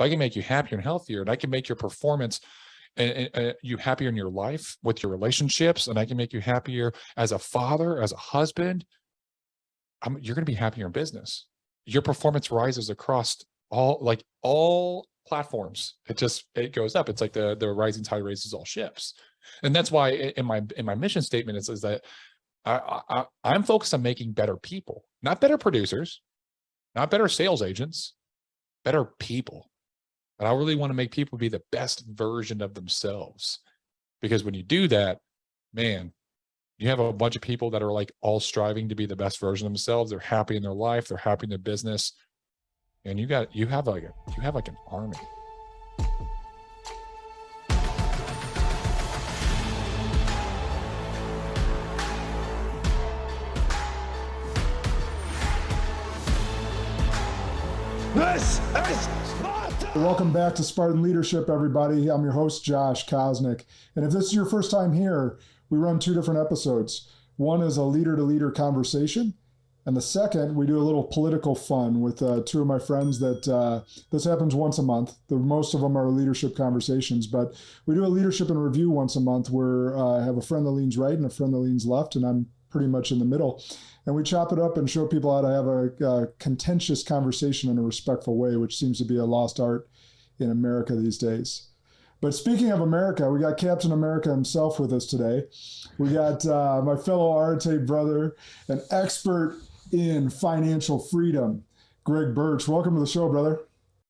if I can make you happier and healthier, and I can make your performance and you happier in your life with your relationships, and I can make you happier as a father, as a husband, you're going to be happier in business. Your performance rises across all platforms. It goes up. It's like the rising tide raises all ships. And that's why in my mission statement is that I'm focused on making better people, not better producers, not better sales agents, better people. But I really want to make people be the best version of themselves. Because when you do that, man, you have a bunch of people that are like all striving to be the best version of themselves. They're happy in their life. They're happy in their business. And you have like an army. This is Sparta! Welcome back to Spartan Leadership, everybody. I'm your host, Josh Kosnick. And if this is your first time here, we run two different episodes. One is a leader-to-leader conversation. And the second, we do a little political fun with two of my friends that this happens once a month. Most of them are leadership conversations, but we do a leadership and review once a month where I have a friend that leans right and a friend that leans left, and I'm pretty much in the middle. And we chop it up and show people how to have a contentious conversation in a respectful way, which seems to be a lost art in America these days. But speaking of America, we got Captain America himself with us today. We got my fellow Arte brother, an expert in financial freedom, Greg Birch. Welcome to the show, brother.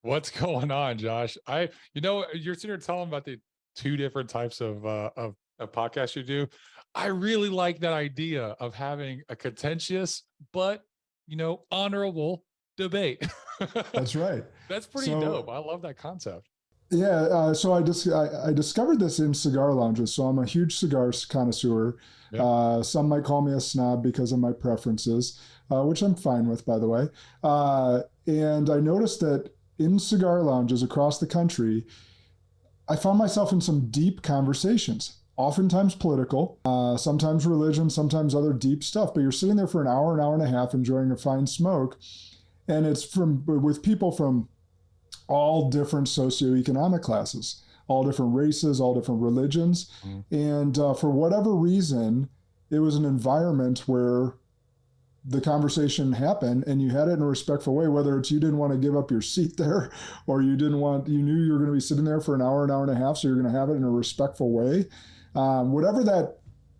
What's going on, Josh? You're sitting here telling about the two different types of podcasts you do. I really like that idea of having a contentious but honorable debate. That's right. That's pretty dope. I love that concept. Yeah, so I discovered this in cigar lounges. So I'm a huge cigar connoisseur. Yep. Some might call me a snob because of my preferences, which I'm fine with, by the way. And I noticed that in cigar lounges across the country, I found myself in some deep conversations. Oftentimes political, sometimes religion, sometimes other deep stuff. But you're sitting there for an hour and a half enjoying a fine smoke, and it's with people from all different socioeconomic classes, all different races, all different religions. And for whatever reason, it was an environment where the conversation happened and you had it in a respectful way, whether it's you didn't want to give up your seat there or you knew you were going to be sitting there for an hour and a half, so you're going to have it in a respectful way. Whatever that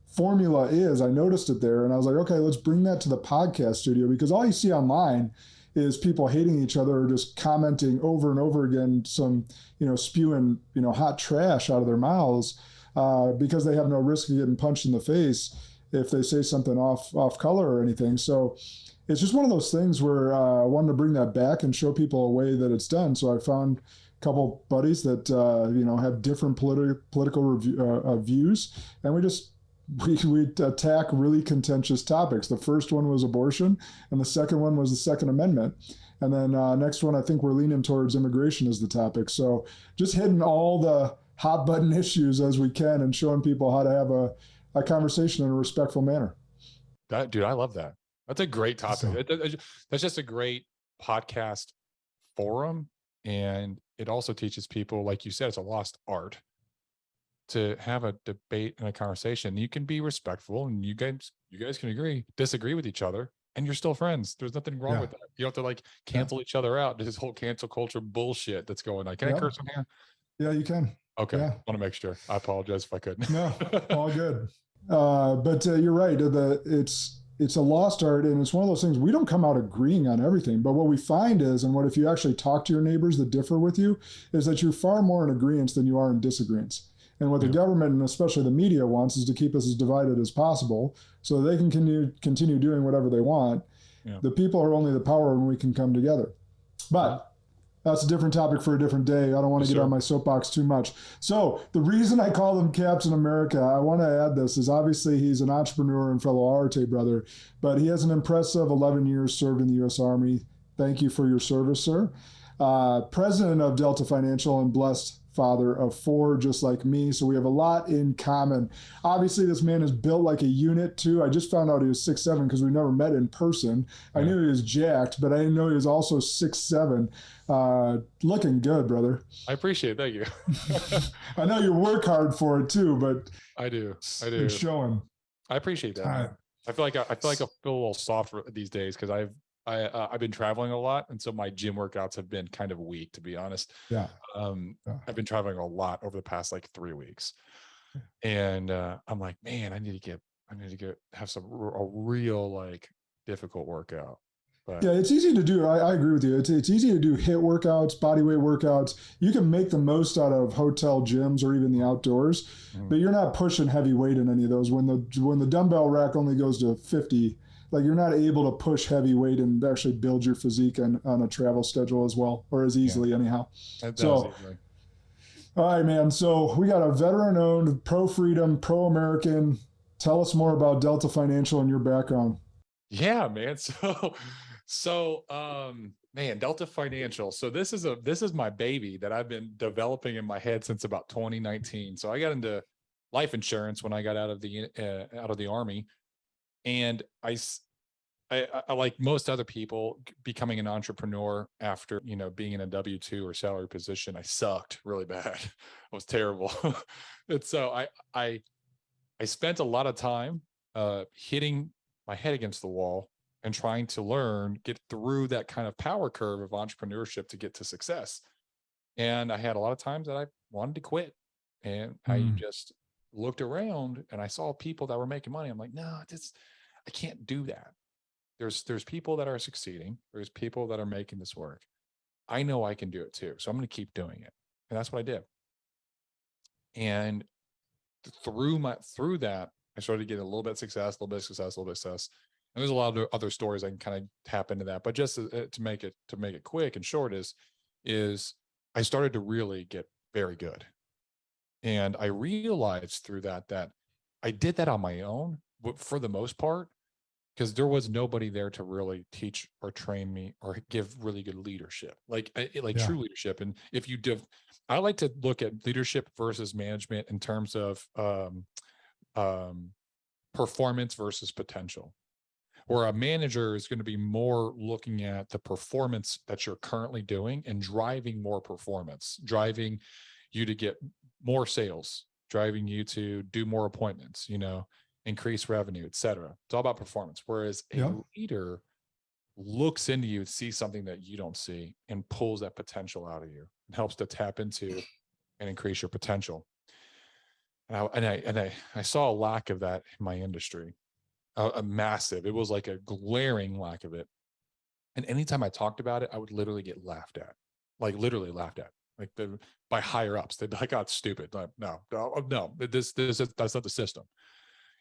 formula is, I noticed it there and I was like, okay, let's bring that to the podcast studio, because all you see online is people hating each other or just commenting over and over again, some, spewing, hot trash out of their mouths because they have no risk of getting punched in the face if they say something off color or anything. So it's just one of those things where I wanted to bring that back and show people a way that it's done. So I found a couple buddies that, have different political views, and we attack really contentious topics. The first one was abortion, and the second one was the Second Amendment. And then next one, I think we're leaning towards immigration as the topic. So just hitting all the hot button issues as we can and showing people how to have a conversation in a respectful manner. Dude, I love that. That's a great topic. That's just a great podcast forum. And it also teaches people, like you said, it's a lost art to have a debate and a conversation. You can be respectful and you guys can disagree with each other, and you're still friends. There's nothing wrong with that. You don't have to cancel each other out. This whole cancel culture bullshit that's going on. Can I curse on here? Yeah, you can. Okay. I want to make sure. I apologize if I couldn't. No, all good. But you're right. It's a lost art, and it's one of those things, we don't come out agreeing on everything, but what we find is, and what if you actually talk to your neighbors that differ with you, is that you're far more in agreement than you are in disagreements. And what the government, and especially the media, wants is to keep us as divided as possible so they can continue doing whatever they want. Yeah. The people are only the power when we can come together. But that's a different topic for a different day. I don't want to get on my soapbox too much. So the reason I call him Captain America, I want to add this, is obviously he's an entrepreneur and fellow Arte brother, but he has an impressive 11 years served in the U.S. Army. Thank you for your service, sir. president of Delta Financial and blessed father of 4, just like me. So we have a lot in common. Obviously, this man is built like a unit too. I just found out he was 6'7" because we never met in person. I knew he was jacked, but I didn't know he was also 6'7". Looking good, brother. I appreciate it. Thank you. I know you work hard for it too, but I do. It's showing. I appreciate that. Man. I feel like I feel a little soft these days because I've been traveling a lot, and so my gym workouts have been kind of weak, to be honest. Yeah. I've been traveling a lot over the past like 3 weeks, and I'm like, man, I need to have a real like difficult workout. But yeah, it's easy to do. I agree with you. It's easy to do HIIT workouts, body weight workouts. You can make the most out of hotel gyms or even the outdoors, but you're not pushing heavy weight in any of those. When the dumbbell rack only goes to 50, like you're not able to push heavy weight and actually build your physique on a travel schedule as well, or as easily anyhow. So, all right, man. So we got a veteran-owned, pro-freedom, pro-American. Tell us more about Delta Financial and your background. Yeah, man. Man, Delta Financial. So this is my baby that I've been developing in my head since about 2019. So I got into life insurance when I got out of the Army, and I like most other people becoming an entrepreneur after, being in a W-2 or salary position. I sucked really bad. I was terrible. And so I spent a lot of time hitting my head against the wall and trying to get through that kind of power curve of entrepreneurship to get to success. And I had a lot of times that I wanted to quit, and I just looked around and I saw people that were making money. I'm like, no, I can't do that. There's people that are succeeding. There's people that are making this work. I know I can do it too. So I'm going to keep doing it. And that's what I did. And through that, I started getting a little bit of success, a little bit of success, a little bit of success. And there's a lot of other stories I can kind of tap into that. But just to make it quick and short is I started to really get very good. And I realized through that I did that on my own for the most part, because there was nobody there to really teach or train me or give really good leadership, true leadership. And if you I like to look at leadership versus management in terms of performance versus potential, where a manager is going to be more looking at the performance that you're currently doing and driving more performance, driving you to get more sales, driving you to do more appointments, increase revenue, et cetera. It's all about performance. Whereas a leader looks into you, sees something that you don't see, and pulls that potential out of you and helps to tap into and increase your potential. And I saw a lack of that in my industry, a massive. It was like a glaring lack of it. And anytime I talked about it, I would literally get laughed at, like literally laughed at, like by higher ups. They'd be like, "Oh, it's stupid." Like, no, that's not the system.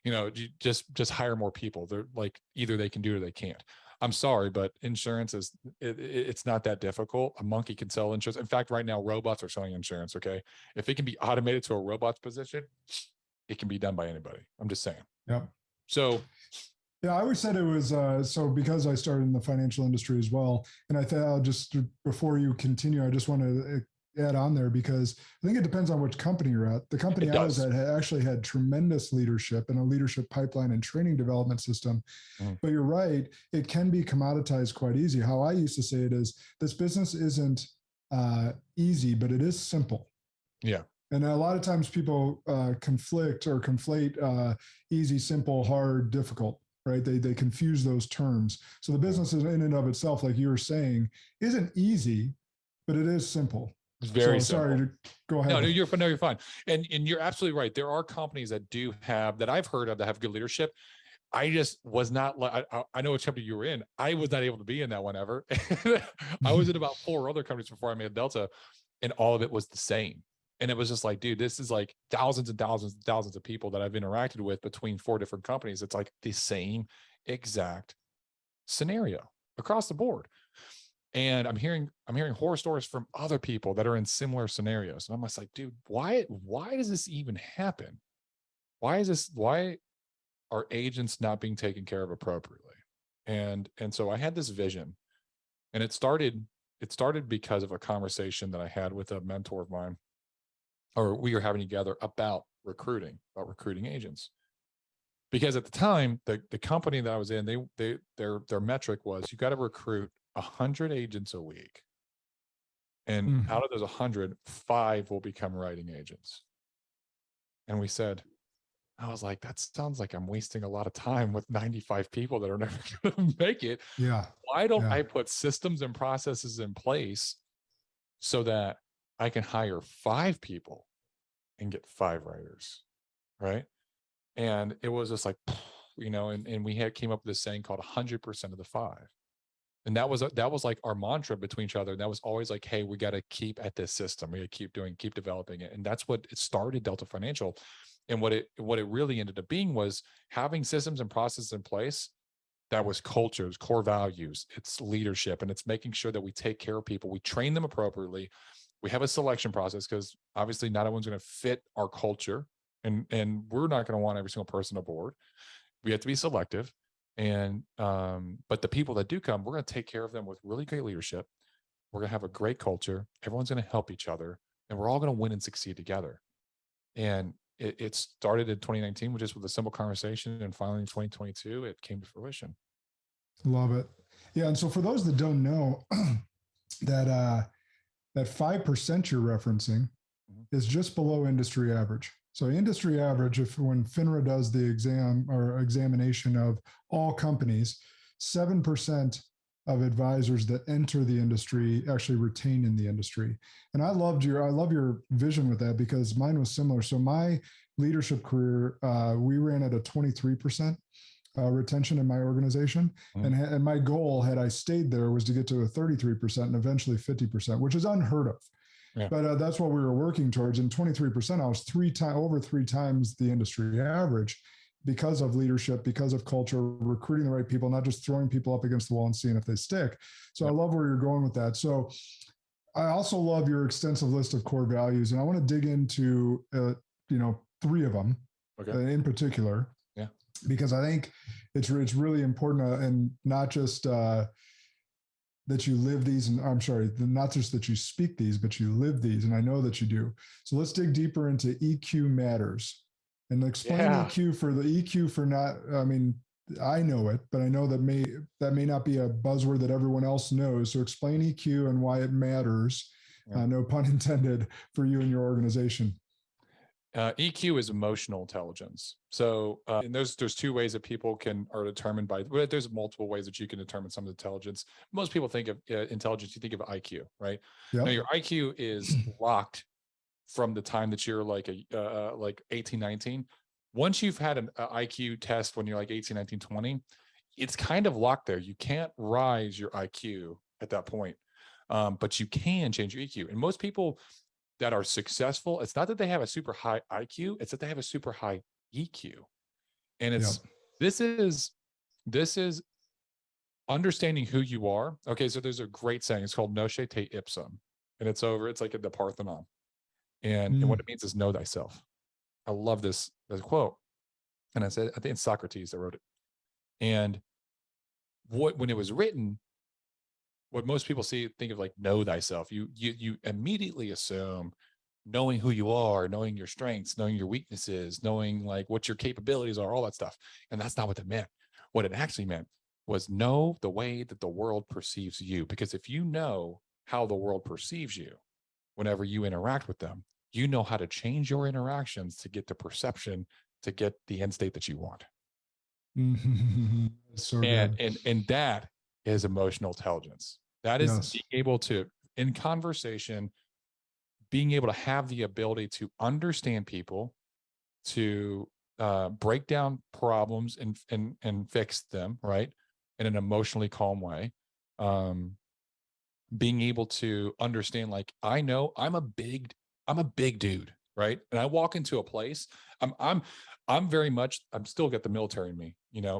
You just hire more people. They're like, either they can do it or they can't. I'm sorry, but insurance it's not that difficult. A monkey can sell insurance. In fact, right now, robots are selling insurance. Okay. If it can be automated to a robot's position, it can be done by anybody. I'm just saying. Yeah. So, yeah, I always said it was, so because I started in the financial industry as well. And I thought just before you continue, I just want to add on there, because I think it depends on which company you're at. The company I was at actually had tremendous leadership and a leadership pipeline and training development system. But you're right, it can be commoditized quite easy. How I used to say it is, this business isn't easy, but it is simple. Yeah. And a lot of times people conflate easy, simple, hard, difficult, right? They confuse those terms. So the business is in and of itself, like you were saying, isn't easy, but it is simple. It's very simple. Sorry, go ahead. No, you're fine. And you're absolutely right. There are companies that I've heard of that have good leadership. I just was not like, I know which company you were in. I was not able to be in that one ever. I was in about 4 other companies before I made Delta, and all of it was the same. And it was just like, dude, this is like thousands and thousands and thousands of people that I've interacted with between 4 different companies. It's like the same exact scenario across the board. And I'm hearing horror stories from other people that are in similar scenarios. And I'm just like, dude, why does this even happen? Why are agents not being taken care of appropriately? And so I had this vision, and it started it started because of a conversation that I had with a mentor of mine, or we were having together about recruiting agents. Because at the time, the company that I was in, their metric was you got to recruit 100 agents a week. And out of those 100, 5 will become writing agents. And we said, I was like, that sounds like I'm wasting a lot of time with 95 people that are never going to make it. Yeah. Why don't I put systems and processes in place so that I can hire 5 people and get 5 writers, right? And it was just like, and we came up with this saying called 100% of the 5. And that was like our mantra between each other. And that was always like, hey, we got to keep at this system. We got to keep developing it. And that's what it started Delta Financial. And what it really ended up being was having systems and processes in place. That was cultures, core values, it's leadership, and it's making sure that we take care of people. We train them appropriately. We have a selection process because obviously not everyone's going to fit our culture, and we're not going to want every single person aboard. We have to be selective. And but the people that do come, we're going to take care of them with really great leadership. We're going to have a great culture. Everyone's going to help each other, and we're all going to win and succeed together. And it started in 2019, just with a simple conversation, and finally in 2022, it came to fruition. Love it. Yeah, and so for those that don't know, that 5% you're referencing is just below industry average. So industry average, when FINRA does the examination of all companies, 7% of advisors that enter the industry actually retain in the industry. And I love your vision with that, because mine was similar. So my leadership career, we ran at a 23% retention in my organization. And my goal, had I stayed there, was to get to a 33% and eventually 50%, which is unheard of. Yeah. But that's what we were working towards. And 23%, I was over 3 times the industry average, because of leadership, because of culture, recruiting the right people, not just throwing people up against the wall and seeing if they stick. So I love where you're going with that. So I also love your extensive list of core values, and I want to dig into 3 of them in particular. Yeah, because I think it's really important, and not just that you live these, and I'm sorry, not just that you speak these, but you live these, and I know that you do. So let's dig deeper into EQ matters, and explain EQ for not. I mean, I know it, but I know that may not be a buzzword that everyone else knows. So explain EQ and why it matters. No pun intended, for you and your organization. EQ is emotional intelligence. So, and there's 2 ways that people are determined by. There's multiple ways that you can determine some intelligence. Most people think of intelligence, you think of IQ, right? Yep. Now, your IQ is locked from the time that you're like 18, 19. Once you've had an IQ test when you're like 18, 19, 20, it's kind of locked there. You can't rise your IQ at that point, but you can change your EQ. And most people that are successful, it's not that they have a super high IQ, it's that they have a super high EQ. And this is understanding who you are. Okay, so there's a great saying, it's called Noce te ipsum, and it's like in the Parthenon. And what it means is know thyself. I love this quote. And I think it's Socrates that wrote it. And when it was written, what most people think of like know thyself, you immediately assume knowing who you are, knowing your strengths, knowing your weaknesses, knowing like what your capabilities are, all that stuff. And that's not what it meant. What it actually meant was know the way that the world perceives you. Because if you know how the world perceives you, whenever you interact with them, you know how to change your interactions to get the perception, to get the end state that you want. So and that is emotional intelligence. That is being able to, in conversation, being able to have the ability to understand people, to break down problems and fix them, right, in an emotionally calm way. Being able to understand, like, I know I'm a big dude, right? And I walk into a place, I'm very much, I'm still got the military in me.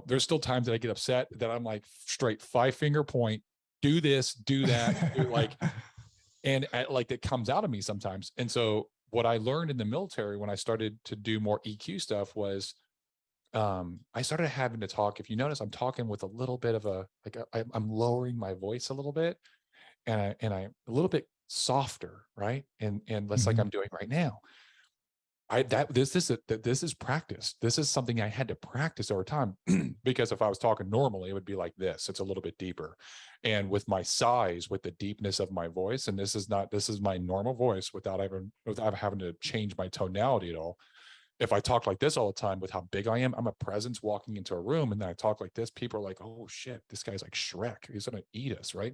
There's still times that I get upset that I'm like straight 5-finger point, do this, do that, and like it comes out of me sometimes. And so what I learned in the military when I started to do more EQ stuff was, I started having to talk. If you notice, I'm talking with a little bit of I'm lowering my voice a little bit. and I'm a little bit softer, right? And less like I'm doing right now. This is practice. This is something I had to practice over time because if I was talking normally, it would be like this. It's a little bit deeper. And with my size, with the deepness of my voice, and this is my normal voice without having to change my tonality at all. If I talk like this all the time with how big I am, I'm a presence walking into a room, and then I talk like this, people are like, oh shit, this guy's like Shrek. He's gonna eat us, right?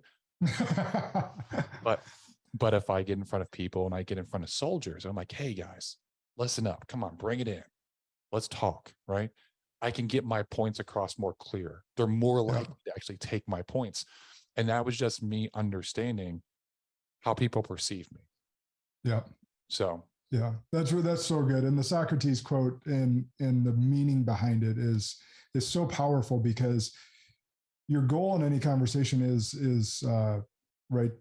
But if I get in front of people and I get in front of soldiers, I'm like, hey guys, listen up. Come on, bring it in. Let's talk, right? I can get my points across more clear. They're more likely to actually take my points. And that was just me understanding how people perceive me. Yeah. So yeah, that's so good. And the Socrates quote and the meaning behind it is so powerful, because your goal in any conversation is right,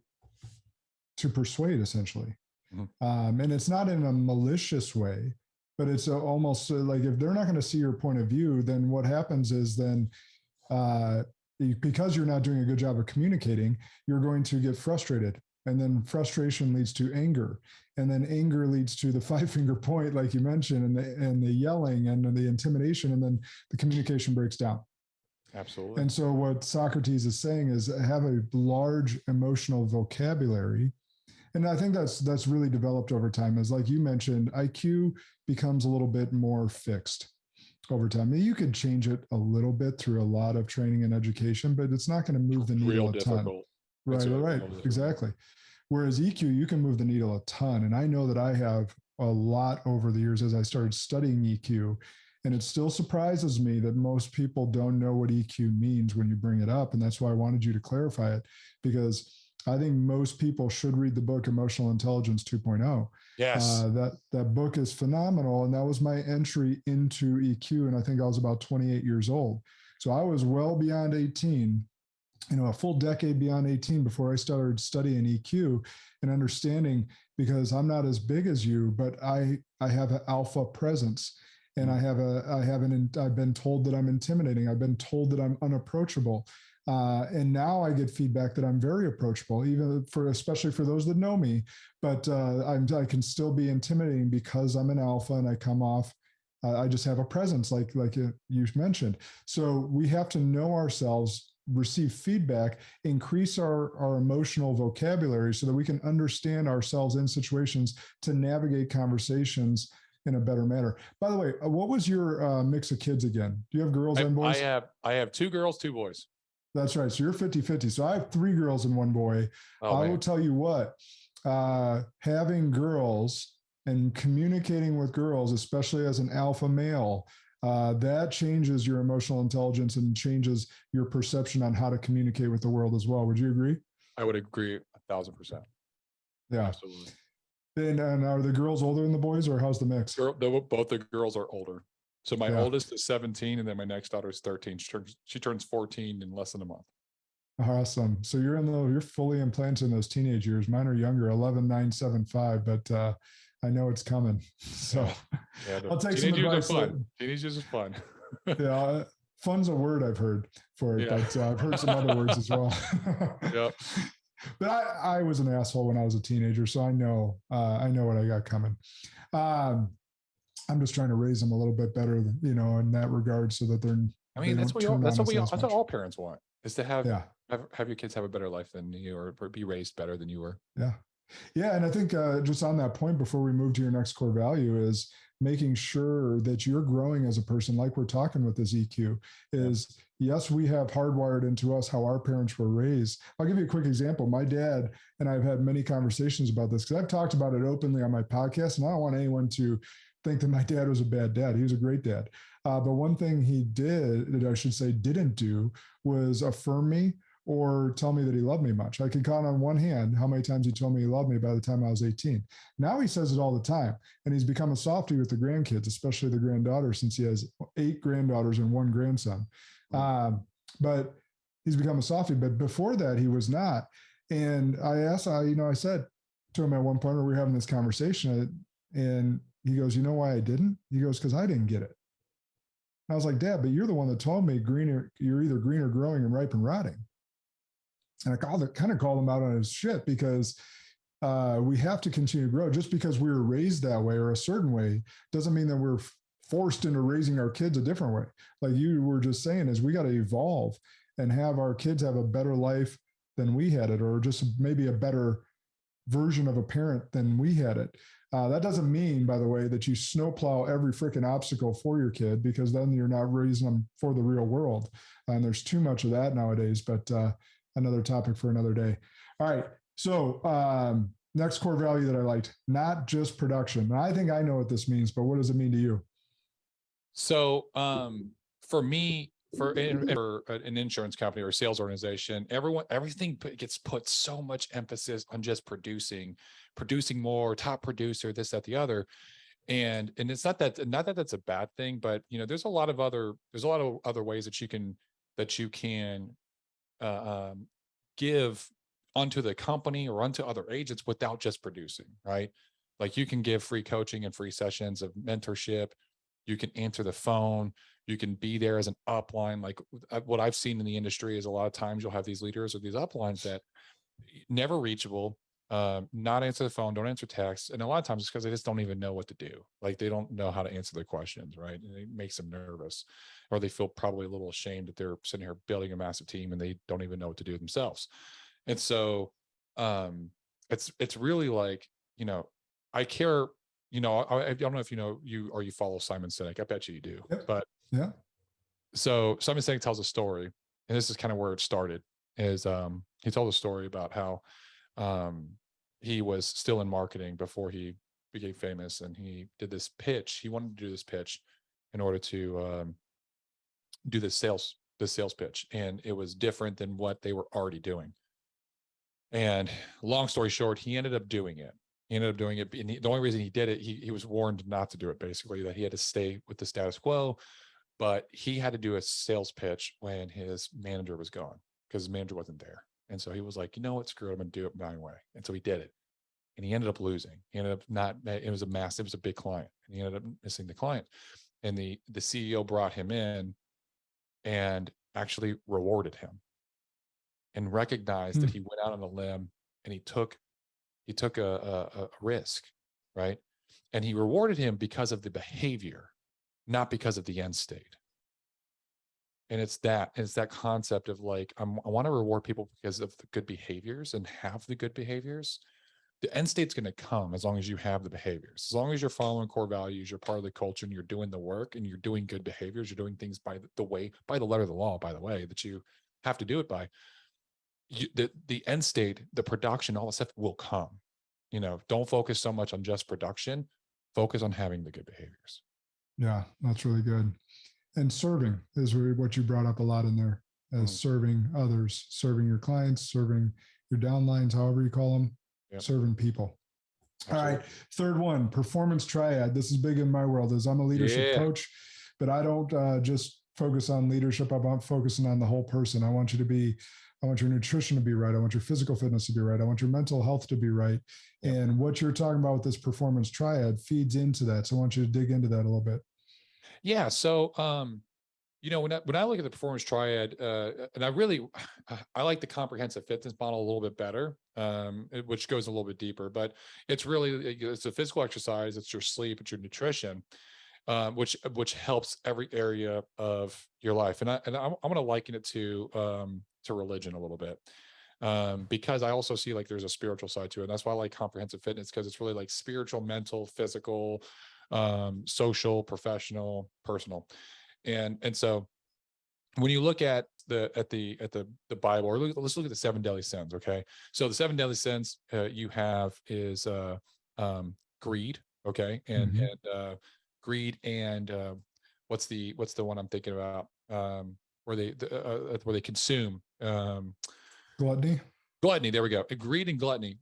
to persuade, essentially. And it's not in a malicious way, but it's almost like, if they're not going to see your point of view, then what happens is then because you're not doing a good job of communicating, you're going to get frustrated. And then frustration leads to anger. And then anger leads to the 5-finger point, like you mentioned, and the yelling and the intimidation. And then the communication breaks down. Absolutely. And so what Socrates is saying is have a large emotional vocabulary. And I think that's really developed over time. As like you mentioned, IQ becomes a little bit more fixed over time. You could change it a little bit through a lot of training and education, but it's not going to move the needle a ton. Right, exactly. Whereas EQ, you can move the needle a ton. And I know that I have a lot over the years as I started studying EQ. And it still surprises me that most people don't know what EQ means when you bring it up. And that's why I wanted you to clarify it, because I think most people should read the book Emotional Intelligence 2.0. Yes. That book is phenomenal. And that was my entry into EQ. And I think I was about 28 years old. So I was well beyond 18, a full decade beyond 18 before I started studying EQ and understanding, because I'm not as big as you, but I have an alpha presence. And I've been told that I'm intimidating. I've been told that I'm unapproachable. And now I get feedback that I'm very approachable, especially for those that know me. But I can still be intimidating because I'm an alpha and I come off. I just have a presence, like you mentioned. So we have to know ourselves, receive feedback, increase our emotional vocabulary so that we can understand ourselves in situations to navigate conversations in a better manner. By the way, what was your mix of kids again? Do you have girls and boys? I have 2 girls, 2 boys. That's right. So you're 50-50. So I have 3 girls and 1 boy. I will tell you what, having girls and communicating with girls, especially as an alpha male, that changes your emotional intelligence and changes your perception on how to communicate with the world as well. Would you agree? I would agree 1,000%. Yeah, absolutely. And are the girls older than the boys, or how's the mix? Both the girls are older. So my oldest is 17, and then my next daughter is 13. She turns 14 in less than a month. Awesome. So you're fully implanted in those teenage years. Mine are younger, 11, 9, 7, 5, but I know it's coming. So I'll take some advice. Teenagers is fun. Yeah, fun's a word I've heard for it, but I've heard some other words as well. Yep. But I was an asshole when I was a teenager, so I know what I got coming. I'm just trying to raise them a little bit better, in that regard, so that they're. I mean, that's what all parents want, is to have your kids have a better life than you, or be raised better than you were. Yeah, and I think just on that point, before we move to your next core value, is making sure that you're growing as a person, like we're talking with this EQ, is yes, we have hardwired into us how our parents were raised. I'll give you a quick example. My dad and I've had many conversations about this, because I've talked about it openly on my podcast, and I don't want anyone to think that my dad was a bad dad. He was a great dad. But one thing he didn't do, was affirm me or tell me that he loved me much. I could count on one hand how many times he told me he loved me by the time I was 18. Now he says it all the time. And he's become a softie with the grandkids, especially the granddaughter, since he has 8 granddaughters and 1 grandson. But he's become a softie. But before that, he was not. And I said to him at one point where we were having this conversation, and he goes, "You know why I didn't?" He goes, "Because I didn't get it." And I was like, "Dad, but you're the one that told me you're either green or growing and ripe and rotting." And I kind of called him out on his shit, because we have to continue to grow. Just because we were raised that way or a certain way doesn't mean that we're forced into raising our kids a different way. Like you were just saying, is we got to evolve and have our kids have a better life than we had it, or just maybe a better version of a parent than we had it. That doesn't mean, by the way, that you snowplow every freaking obstacle for your kid, because then you're not raising them for the real world. And there's too much of that nowadays, but another topic for another day. All right. So next core value that I liked, not just production. And I think I know what this means, but what does it mean to you? So for me, for an insurance company or a sales organization, everything gets put so much emphasis on just producing more, top producer, this, that, the other. And it's not that that's a bad thing, but there's a lot of other ways that you can give onto the company or onto other agents without just producing, right? Like you can give free coaching and free sessions of mentorship. You can answer the phone. You can be there as an upline. Like what I've seen in the industry is a lot of times you'll have these leaders or these uplines that never reachable, not answer the phone, don't answer texts. And a lot of times it's because they just don't even know what to do. Like they don't know how to answer their questions, right? And it makes them nervous, or they feel probably a little ashamed that they're sitting here building a massive team and they don't even know what to do themselves. And so it's really like, I care. I don't know if you follow Simon Sinek. I bet you do. Yep. But yeah. So Simon Sinek tells a story, and this is kind of where it started. Is he told a story about how he was still in marketing before he became famous, and he did this pitch. He wanted to do this pitch in order to do this sales pitch, and it was different than what they were already doing. And long story short, he ended up doing it. And the only reason he did it, he was warned not to do it, basically, that he had to stay with the status quo. But he had to do a sales pitch when his manager was gone, because his manager wasn't there. And so he was like, what, screw it, I'm going to do it my way. And so he did it. And he ended up losing. He ended up it was a big client. And he ended up missing the client. And the CEO brought him in and actually rewarded him and recognized that he went out on a limb and he took a risk, right? And he rewarded him because of the behavior, not because of the end state. And it's that concept of like, I want to reward people because of the good behaviors and have the good behaviors. The end state's going to come as long as you have the behaviors. As long as you're following core values, you're part of the culture, and you're doing the work, and you're doing good behaviors, you're doing things by the letter of the law, by the way, that you have to do it by. The end state, the production, all the stuff will come. Don't focus so much on just production. Focus on having the good behaviors. Yeah, that's really good. And serving is what you brought up a lot in there, as serving others, serving your clients, serving your downlines, however you call them, serving people. Absolutely. All right. Third one, performance triad. This is big in my world, as I'm a leadership coach, but I don't just focus on leadership. I'm focusing on the whole person. I want your nutrition to be right. I want your physical fitness to be right. I want your mental health to be right. Yep. And what you're talking about with this performance triad feeds into that. So I want you to dig into that a little bit. Yeah. So, when I look at the performance triad, and I like the comprehensive fitness model a little bit better, which goes a little bit deeper, but it's a physical exercise. It's your sleep, it's your nutrition, which helps every area of your life. And I'm going to liken it to religion a little bit, because I also see like there's a spiritual side to it. And that's why I like comprehensive fitness, because it's really like spiritual, mental, physical, social, professional, personal. And so when you look at the Bible, or let's look at the 7 deadly sins. Okay. So the 7 deadly sins you have is greed. Okay. And greed, and what's the one I'm thinking about? Where they consume, gluttony. There we go. Greed and gluttony.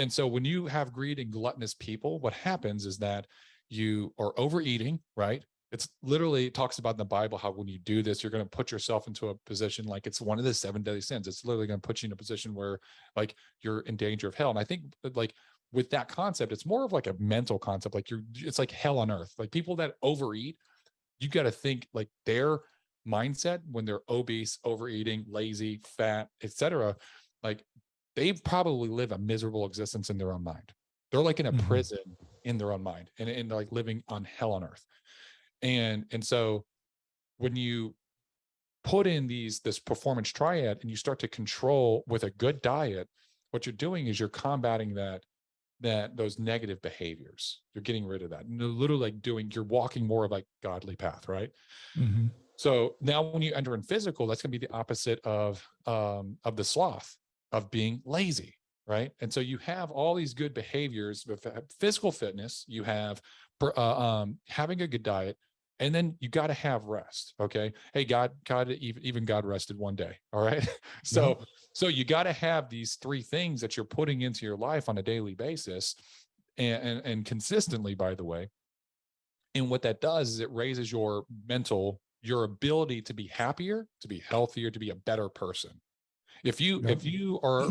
And so when you have greed and gluttonous people, what happens is that you are overeating, right? It's literally, it talks about in the Bible how when you do this, you're going to put yourself into a position like it's one of the 7 deadly sins. It's literally going to put you in a position where like you're in danger of hell. And I think like with that concept, it's more of like a mental concept. Like it's like hell on earth. Like people that overeat, you got to think like they're mindset when they're obese, overeating, lazy, fat, etc. Like they probably live a miserable existence in their own mind. They're like in a prison in their own mind and like living on hell on earth. And so when you put in this performance triad and you start to control with a good diet, what you're doing is you're combating those negative behaviors. You're getting rid of that. And you're literally like you're walking more of like godly path, right? So now when you enter in physical, that's going to be the opposite of the sloth, of being lazy, right? And so you have all these good behaviors with physical fitness. You have having a good diet, and then you got to have rest. Okay. Hey, God, even God rested one day. All right. So you got to have these three things that you're putting into your life on a daily basis and consistently, by the way. And what that does is it raises your ability to be happier, to be healthier, to be a better person. If you are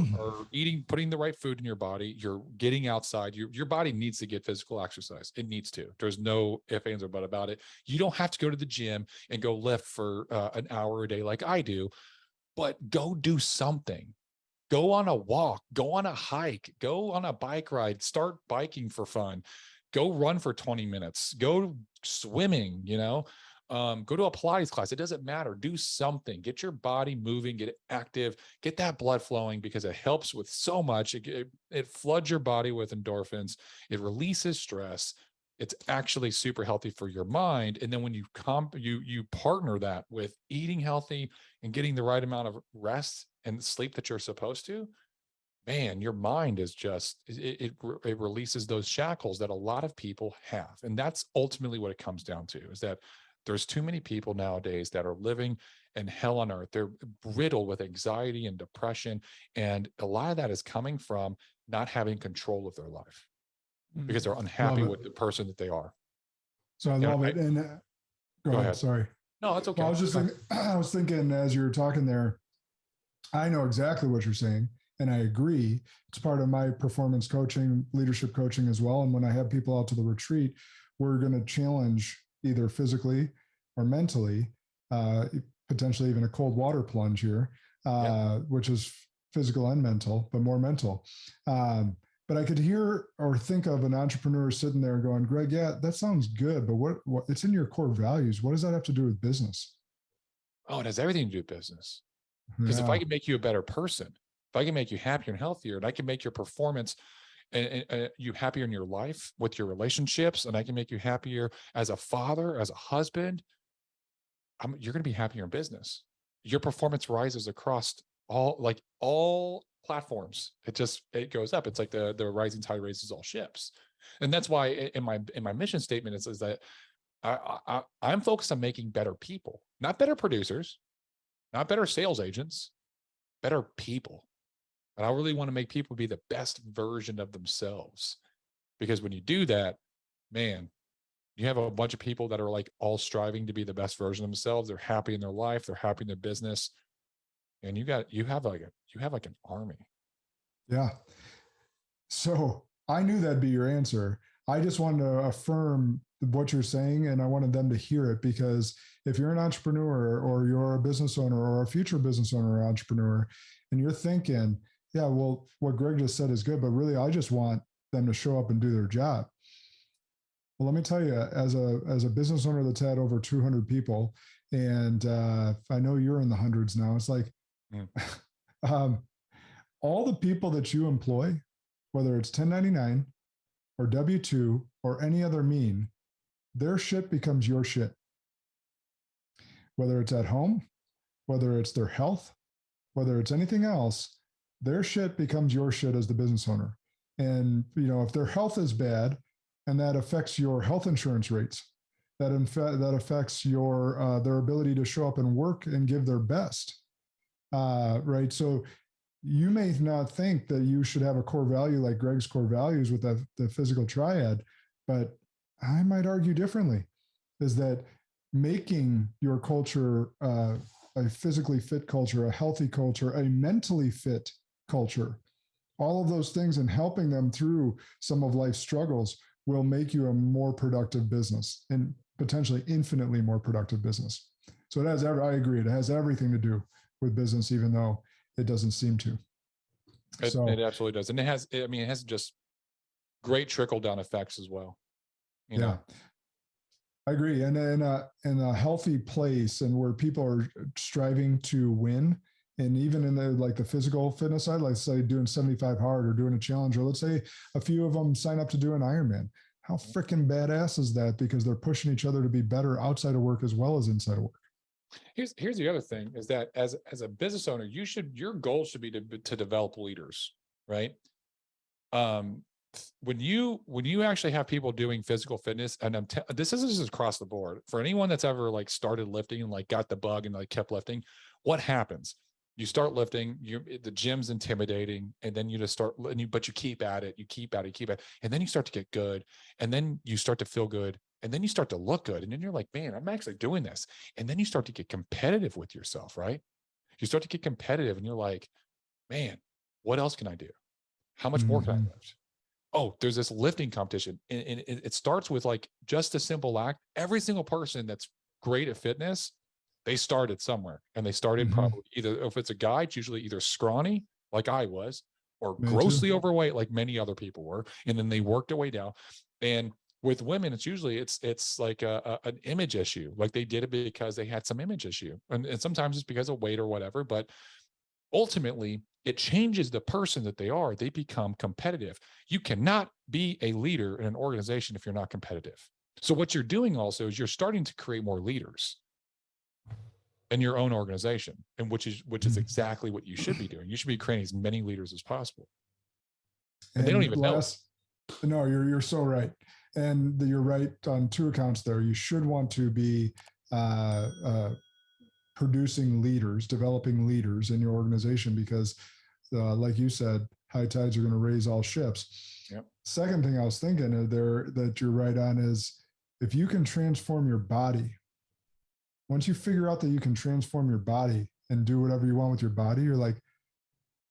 eating, putting the right food in your body, you're getting outside, your body needs to get physical exercise. It needs to. There's no ifs, ands, or buts about it. You don't have to go to the gym and go lift for an hour a day like I do, but go do something. Go on a walk, go on a hike, go on a bike ride, start biking for fun, go run for 20 minutes, go swimming, go to a Pilates class. It doesn't matter. Do something. Get your body moving, get it active, get that blood flowing, because it helps with so much. It floods your body with endorphins. It releases stress. It's actually super healthy for your mind. And then when you partner that with eating healthy and getting the right amount of rest and sleep that you're supposed to, man, your mind is just, it releases those shackles that a lot of people have. And that's ultimately what it comes down to, is that there's too many people nowadays that are living in hell on earth. They're riddled with anxiety and depression. And a lot of that is coming from not having control of their life because they're unhappy with the person that they are. So I love it. And go ahead. Sorry. No, that's okay. Well, I was thinking as you were talking there, I know exactly what you're saying. And I agree. It's part of my performance coaching, leadership coaching as well. And when I have people out to the retreat, we're going to challenge either physically or mentally, potentially even a cold water plunge here, which is physical and mental, but more mental. But I could hear or think of an entrepreneur sitting there going, Greg, yeah, that sounds good, but what it's in your core values. What does that have to do with business? Oh, it has everything to do with business. Because if I can make you a better person, if I can make you happier and healthier, and I can make your performance and you happier in your life with your relationships, and I can make you happier as a father, as a husband, you're going to be happier in business. Your performance rises across all platforms. It goes up. It's like the rising tide raises all ships. And that's why in my mission statement, it says that I'm focused on making better people, not better producers, not better sales agents, better people. And I really want to make people be the best version of themselves. Because when you do that, man, you have a bunch of people that are like all striving to be the best version of themselves. They're happy in their life. They're happy in their business. And you have like an army. Yeah. So I knew that'd be your answer. I just wanted to affirm what you're saying, and I wanted them to hear it, because if you're an entrepreneur or you're a business owner or a future business owner or entrepreneur, and you're thinking, yeah, well, what Greg just said is good, but really I just want them to show up and do their job. Well, let me tell you, as a business owner that's had over 200 people, and I know you're in the hundreds now, it's like all the people that you employ, whether it's 1099 or W-2 or any other mean, their shit becomes your shit. Whether it's at home, whether it's their health, whether it's anything else, their shit becomes your shit as the business owner. And, if their health is bad and that affects your health insurance rates, that affects your their ability to show up and work and give their best, right? So you may not think that you should have a core value like Greg's core values with the physical triad, but I might argue differently, is that making your culture a physically fit culture, a healthy culture, a mentally fit culture, all of those things, and helping them through some of life's struggles will make you a more productive business, and potentially infinitely more productive business. So So it has, I agree. It has everything to do with business, even though it doesn't seem to. It absolutely does. And it has just great trickle down effects as well. You know? I agree. And in a healthy place and where people are striving to win, and even in the physical fitness side, like say doing 75 hard or doing a challenge, or let's say a few of them sign up to do an Ironman. How freaking badass is that? Because they're pushing each other to be better outside of work as well as inside of work. Here's the other thing is that as a business owner, your goal should be to develop leaders, right? When you actually have people doing physical fitness, and this isn't just across the board for anyone that's ever like started lifting and like got the bug and like kept lifting, what happens? You start lifting, the gym's intimidating, and then you just start, but you keep at it, and then you start to get good, and then you start to feel good, and then you start to look good, and then you're like, man, I'm actually doing this, and then you start to get competitive with yourself, right? You start to get competitive, and you're like, man, what else can I do? How much more can I lift? Oh, there's this lifting competition, and it starts with like just a simple act. Every single person that's great at fitness, they started somewhere, and they started probably either, if it's a guy, it's usually either scrawny like I was, or grossly overweight like many other people were, and then they worked their way down. And with women, it's usually it's like an image issue, like they did it because they had some image issue, and sometimes it's because of weight or whatever. But ultimately, it changes the person that they are. They become competitive. You cannot be a leader in an organization if you're not competitive. So what you're doing also is you're starting to create more leaders in your own organization, and which is exactly what you should be doing. You should be creating as many leaders as possible. And they don't even know. No, you're so right. And you're right on two accounts there. You should want to be producing leaders, developing leaders in your organization, because like you said, high tides are going to raise all ships. Yep. Second thing I was thinking there that you're right on is, if you can transform your body, once you figure out that you can transform your body and do whatever you want with your body, you're like,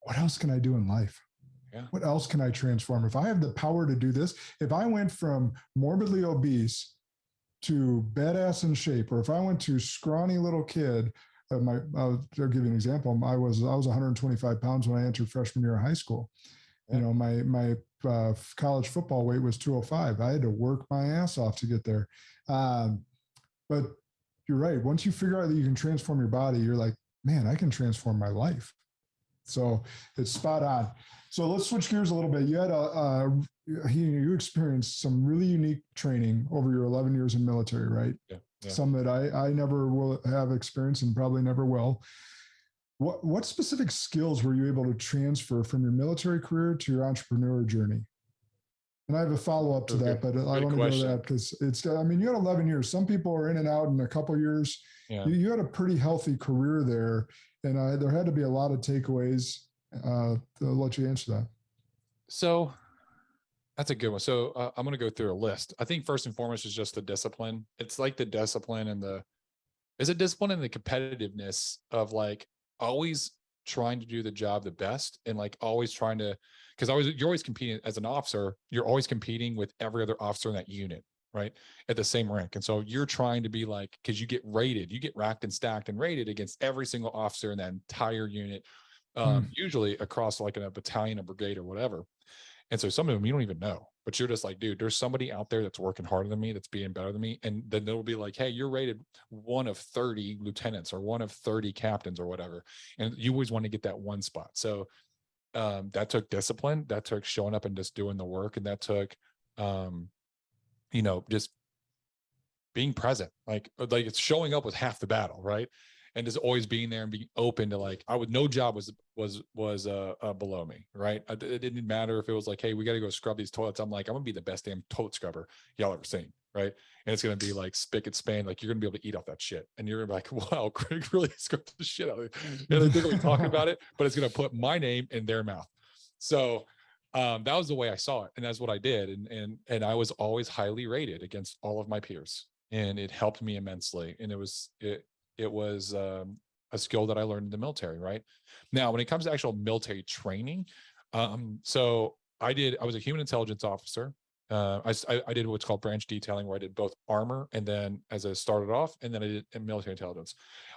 what else can I do in life? Yeah. What else can I transform? If I have the power to do this, if I went from morbidly obese to badass in shape, or if I went to scrawny little kid, I'll give you an example. I was 125 pounds when I entered freshman year of high school. Yeah. You know, my college football weight was 205. I had to work my ass off to get there. But you're right. Once you figure out that you can transform your body, you're like, man, I can transform my life. So it's spot on. So let's switch gears a little bit. You had you experienced some really unique training over your 11 years in military, right? Yeah. Some that I never will have experienced and probably never will. What specific skills were you able to transfer from your military career to your entrepreneur journey? And I have a follow-up to that, but I want to go to that because you had 11 years. Some people are in and out in a couple of years. Yeah. You had a pretty healthy career there, and there had to be a lot of takeaways. I'll let you answer that. So that's a good one. So I'm going to go through a list. I think first and foremost is just the discipline. It's like the discipline and the competitiveness of like always trying to do the job the best, and like always trying to, because you're always competing as an officer. You're always competing with every other officer in that unit, right? At the same rank. And so you're trying to be like, because you get racked and stacked and rated against every single officer in that entire unit, usually across like in a battalion, a brigade, or whatever. And so some of them you don't even know, but you're just like, dude, there's somebody out there that's working harder than me, that's being better than me. And then they'll be like, hey, you're rated one of 30 lieutenants or one of 30 captains or whatever. And you always want to get that one spot. So that took discipline, that took showing up and just doing the work. And that took, just being present. Like it's showing up was half the battle, right? And just always being there and being open to like, no job was below me, right? It didn't matter if it was like, hey, we got to go scrub these toilets. I'm like, I'm gonna be the best damn toilet scrubber y'all ever seen, right? And it's gonna be like spick and span, like you're gonna be able to eat off that shit, and you're gonna be like, wow, Greg really scrubbed the shit out of it. And they're gonna be talking about it, but it's gonna put my name in their mouth. So that was the way I saw it, and that's what I did, and I was always highly rated against all of my peers, and it helped me immensely. And it was a skill that I learned in the military, right? Now, when it comes to actual military training, so I was a human intelligence officer. I did what's called branch detailing, where I did both armor and then as I started off, and then I did military intelligence.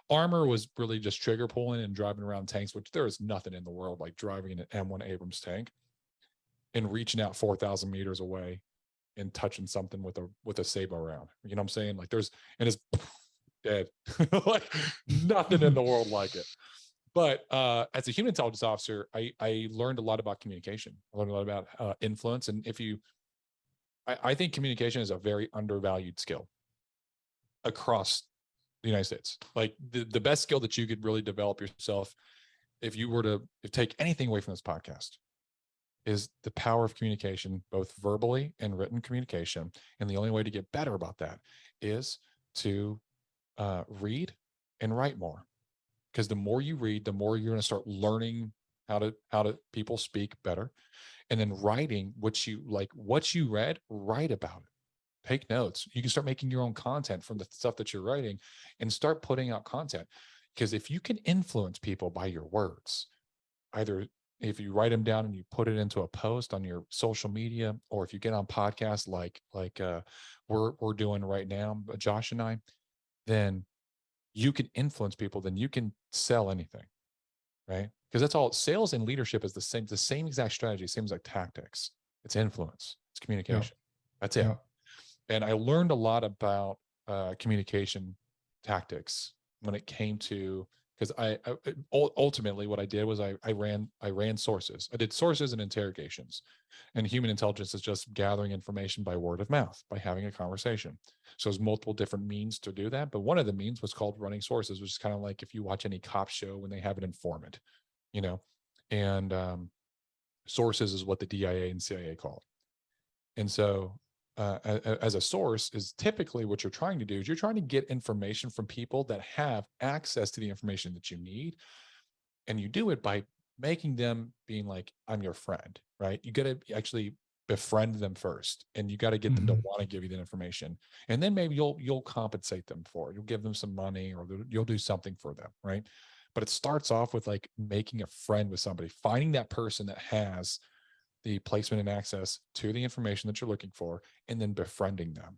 Armor was really just trigger pulling and driving around tanks, which there is nothing in the world like driving an M1 Abrams tank and reaching out 4,000 meters away and touching something with a sabot round. You know what I'm saying? Like there's, and it's dead. Like nothing in the world like it. But as a human intelligence officer, I learned a lot about communication. I learned a lot about influence. And I think communication is a very undervalued skill across the United States. Like the best skill that you could really develop yourself, if you were to take anything away from this podcast, is the power of communication, both verbally and written communication. And the only way to get better about that is to read and write more. Because the more you read, the more you're going to start learning how to people speak better. And then writing what you read, write about it. Take notes. You can start making your own content from the stuff that you're writing and start putting out content. Because if you can influence people by your words, either if you write them down and you put it into a post on your social media, or if you get on podcasts like we're doing right now, Josh and I, then you can influence people, then you can sell anything, right? Because that's all. Sales and leadership is the same exact strategy, same exact tactics. It's influence, it's communication. Yeah. That's it. Yeah. And I learned a lot about communication tactics when it came to, because I ultimately what I did was I ran sources. I did sources and interrogations, and human intelligence is just gathering information by word of mouth, by having a conversation. So there's multiple different means to do that, but one of the means was called running sources, which is kind of like if you watch any cop show when they have an informant, you know, and sources is what the DIA and CIA call it. And so as a source is typically what you're trying to do is you're trying to get information from people that have access to the information that you need. And you do it by making them being like, I'm your friend, right? You got to actually befriend them first, and you got to get them to want to give you the information. And then maybe you'll compensate them for it. You'll give them some money, or you'll do something for them, right? But it starts off with like making a friend with somebody, finding that person that has the placement and access to the information that you're looking for, and then befriending them,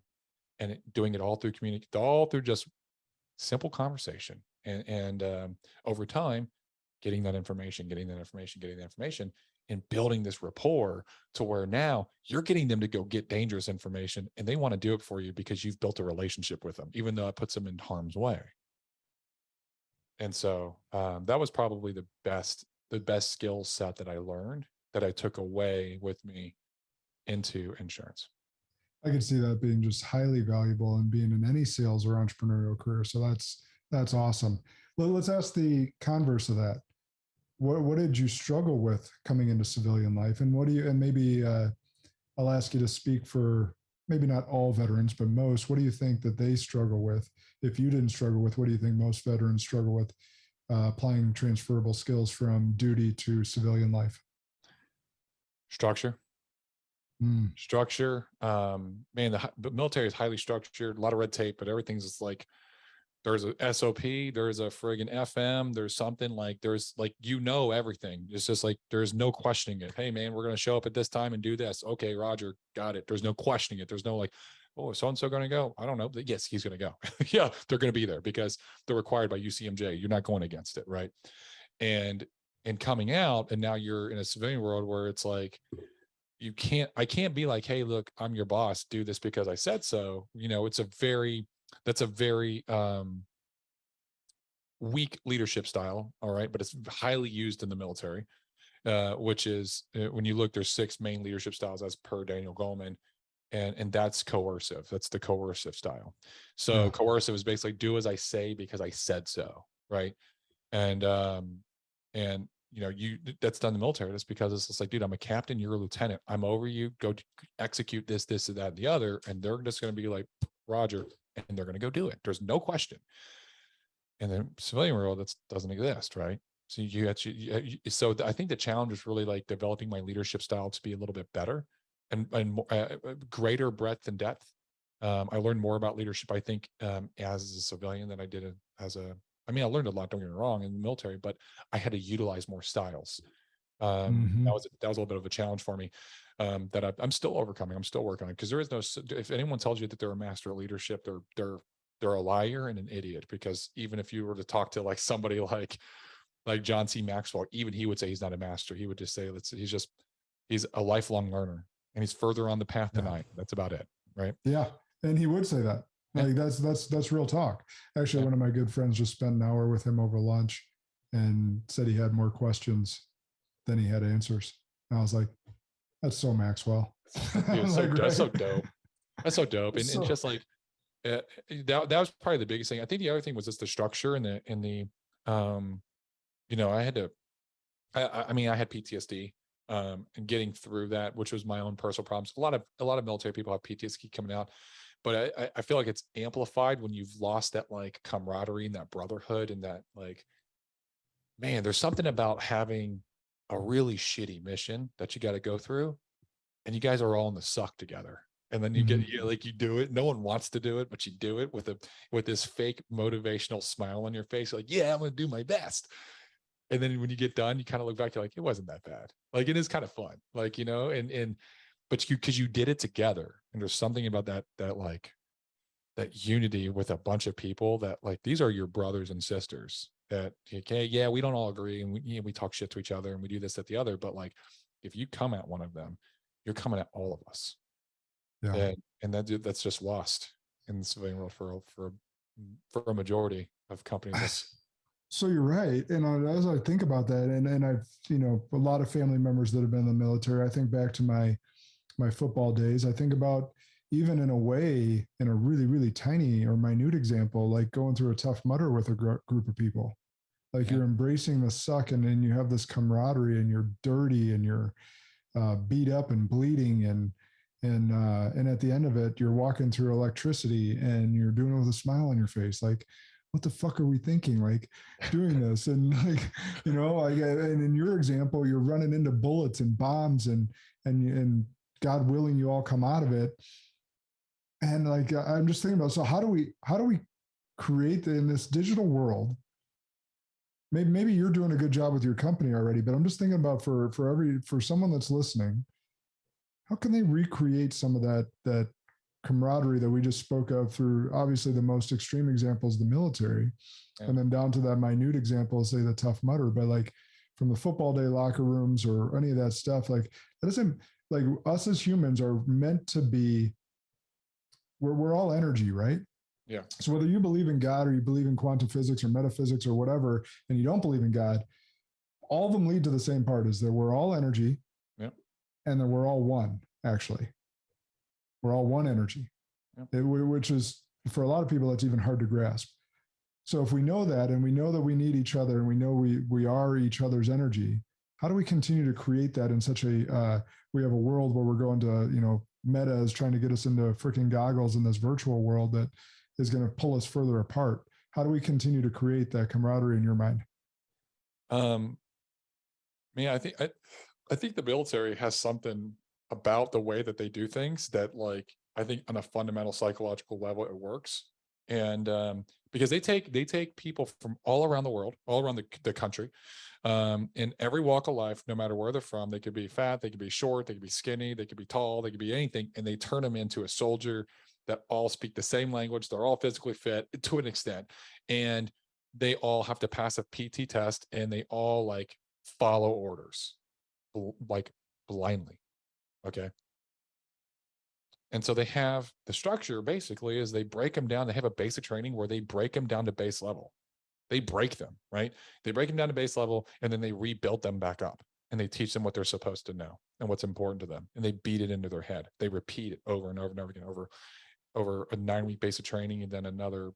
and doing it all through all through just simple conversation, and over time, getting that information, and building this rapport to where now you're getting them to go get dangerous information, and they want to do it for you because you've built a relationship with them, even though it puts them in harm's way. And so that was probably the best skill set that I learned, that I took away with me into insurance. I could see that being just highly valuable and being in any sales or entrepreneurial career. So that's awesome. Well, let's ask the converse of that. What did you struggle with coming into civilian life, and maybe I'll ask you to speak for maybe not all veterans, but most. What do you think that they struggle with? If you didn't struggle with, what do you think most veterans struggle with applying transferable skills from duty to civilian life? Structure. Structure. Man, the military is highly structured, a lot of red tape, but everything's just like, there's a SOP, there's a friggin' FM, there's something like, there's like, everything. It's just like, there's no questioning it. Hey man, we're going to show up at this time and do this. Okay, Roger, got it. There's no questioning it. There's no like, oh, so-and-so going to go? I don't know. Yes, he's going to go. Yeah, they're going to be there because they're required by UCMJ. You're not going against it, right? And coming out, and now you're in a civilian world where it's like, I can't be like, hey, look, I'm your boss, do this because I said so. That's a very weak leadership style. All right. But it's highly used in the military, which is when you look, there's 6 main leadership styles as per Daniel Goleman. And that's coercive. That's the coercive style. So coercive is basically do as I say because I said so. Right. And that's done in the military. That's because it's just like, dude, I'm a captain, you're a lieutenant, I'm over you, go execute this, that, and the other. And they're just going to be like, Roger, and they're going to go do it. There's no question. And then civilian world, that doesn't exist, right? So so I think the challenge is really like developing my leadership style to be a little bit better and greater breadth and depth. I learned more about leadership, I think, as a civilian than I did I learned a lot, don't get me wrong, in the military, but I had to utilize more styles. That was a little bit of a challenge for me. that I'm still overcoming. I'm still working on it, because there is no, if anyone tells you that they're a master of leadership, they're a liar and an idiot. Because even if you were to talk to like somebody like John C. Maxwell, even he would say he's not a master. He would just say, he's a lifelong learner, and he's further on the path than I am. That's about it. Right. Yeah. And he would say that. Like that's real talk. Actually, one of my good friends just spent an hour with him over lunch and said he had more questions than he had answers. And I was like, that's so Maxwell. Dude, that's so dope. That's so dope. And, and just like that was probably the biggest thing. I think the other thing was just the structure and the I had to, I mean, I had PTSD, and getting through that, which was my own personal problems. A lot of military people have PTSD coming out, but I feel like it's amplified when you've lost that like camaraderie and that brotherhood, and that like, man, there's something about having a really shitty mission that you got to go through, and you guys are all in the suck together. And then you get, you do it. No one wants to do it, but you do it with this fake motivational smile on your face. Like, yeah, I'm going to do my best. And then when you get done, you kind of look back, you're like, it wasn't that bad. Like, it is kind of fun. Like, but because you did it together, and there's something about that unity with a bunch of people that like, these are your brothers and sisters that, okay, yeah, we don't all agree, and we talk shit to each other, and we do this, that, the other. But like, if you come at one of them, you're coming at all of us. Yeah. And that's just lost in the civilian world for a majority of companies. So you're right. And as I think about that, and I've, a lot of family members that have been in the military, I think back to my football days. I think about, even in a way, in a really, really tiny or minute example, like going through a Tough Mudder with a group of people. Like, you're embracing the suck, and then you have this camaraderie, and you're dirty, and you're beat up and bleeding, and at the end of it, you're walking through electricity, and you're doing it with a smile on your face. Like, what the fuck are we thinking? Like, doing this, and like, and in your example, you're running into bullets and bombs, and God willing, you all come out of it. And like, I'm just thinking about, so how do we create in this digital world? Maybe you're doing a good job with your company already, but I'm just thinking about for someone that's listening, how can they recreate some of that camaraderie that we just spoke of through, obviously, the most extreme examples, the military, and then down to that minute example, say the Tough Mudder, but like from the football day locker rooms or any of that stuff, like that doesn't, like, us as humans are meant to be, we're all energy, right? Yeah. So whether you believe in God, or you believe in quantum physics or metaphysics or whatever, and you don't believe in God, all of them lead to the same part, is that we're all energy. Yep. And that we're all one, actually. We're all one energy. Yep. Which is, for a lot of people, that's even hard to grasp. So if we know that, and we know that we need each other, and we know we are each other's energy, how do we continue to create that in such a, we have a world where we're going to, Meta is trying to get us into freaking goggles in this virtual world that is going to pull us further apart. How do we continue to create that camaraderie in your mind? I think the military has something about the way that they do things that, like, I think on a fundamental psychological level, it works. And because they take people from all around the world, all around the country, in every walk of life, no matter where they're from. They could be fat, they could be short, they could be skinny, they could be tall, they could be anything, and they turn them into a soldier that all speak the same language. They're all physically fit to an extent, and they all have to pass a PT test, and they all like follow orders like blindly. Okay. And so they have the structure, basically, is they break them down. They have a basic training where they break them down to base level. They break them, right? They break them down to base level, and then they rebuild them back up, and they teach them what they're supposed to know and what's important to them. And they beat it into their head. They repeat it over and over and over again, over a 9-week basic training, and then another,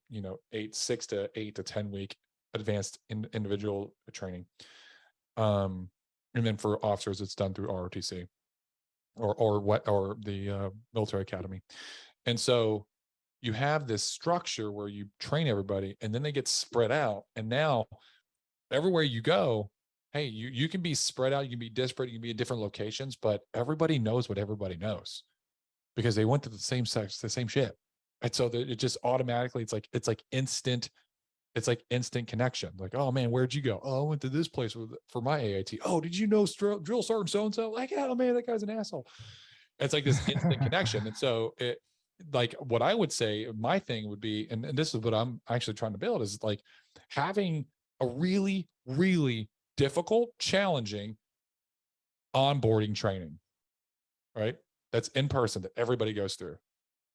6 to 8 to 10 week advanced individual training. And then for officers, it's done through ROTC or the military academy. And so you have this structure where you train everybody, and then they get spread out. And now everywhere you go, hey, you can be spread out, you can be disparate, you can be in different locations, but everybody knows what everybody knows because they went to the same shit. And so it just automatically, it's like instant it's like instant connection. Like, oh man, where'd you go? Oh, I went to this place for my AIT. Oh, did you know drill sergeant so-and-so? Like, oh man, that guy's an asshole. It's like this instant connection. And so it, like what I would say, my thing would be, and this is what I'm actually trying to build, is like having a really, really difficult, challenging onboarding training, right? That's in person, that everybody goes through.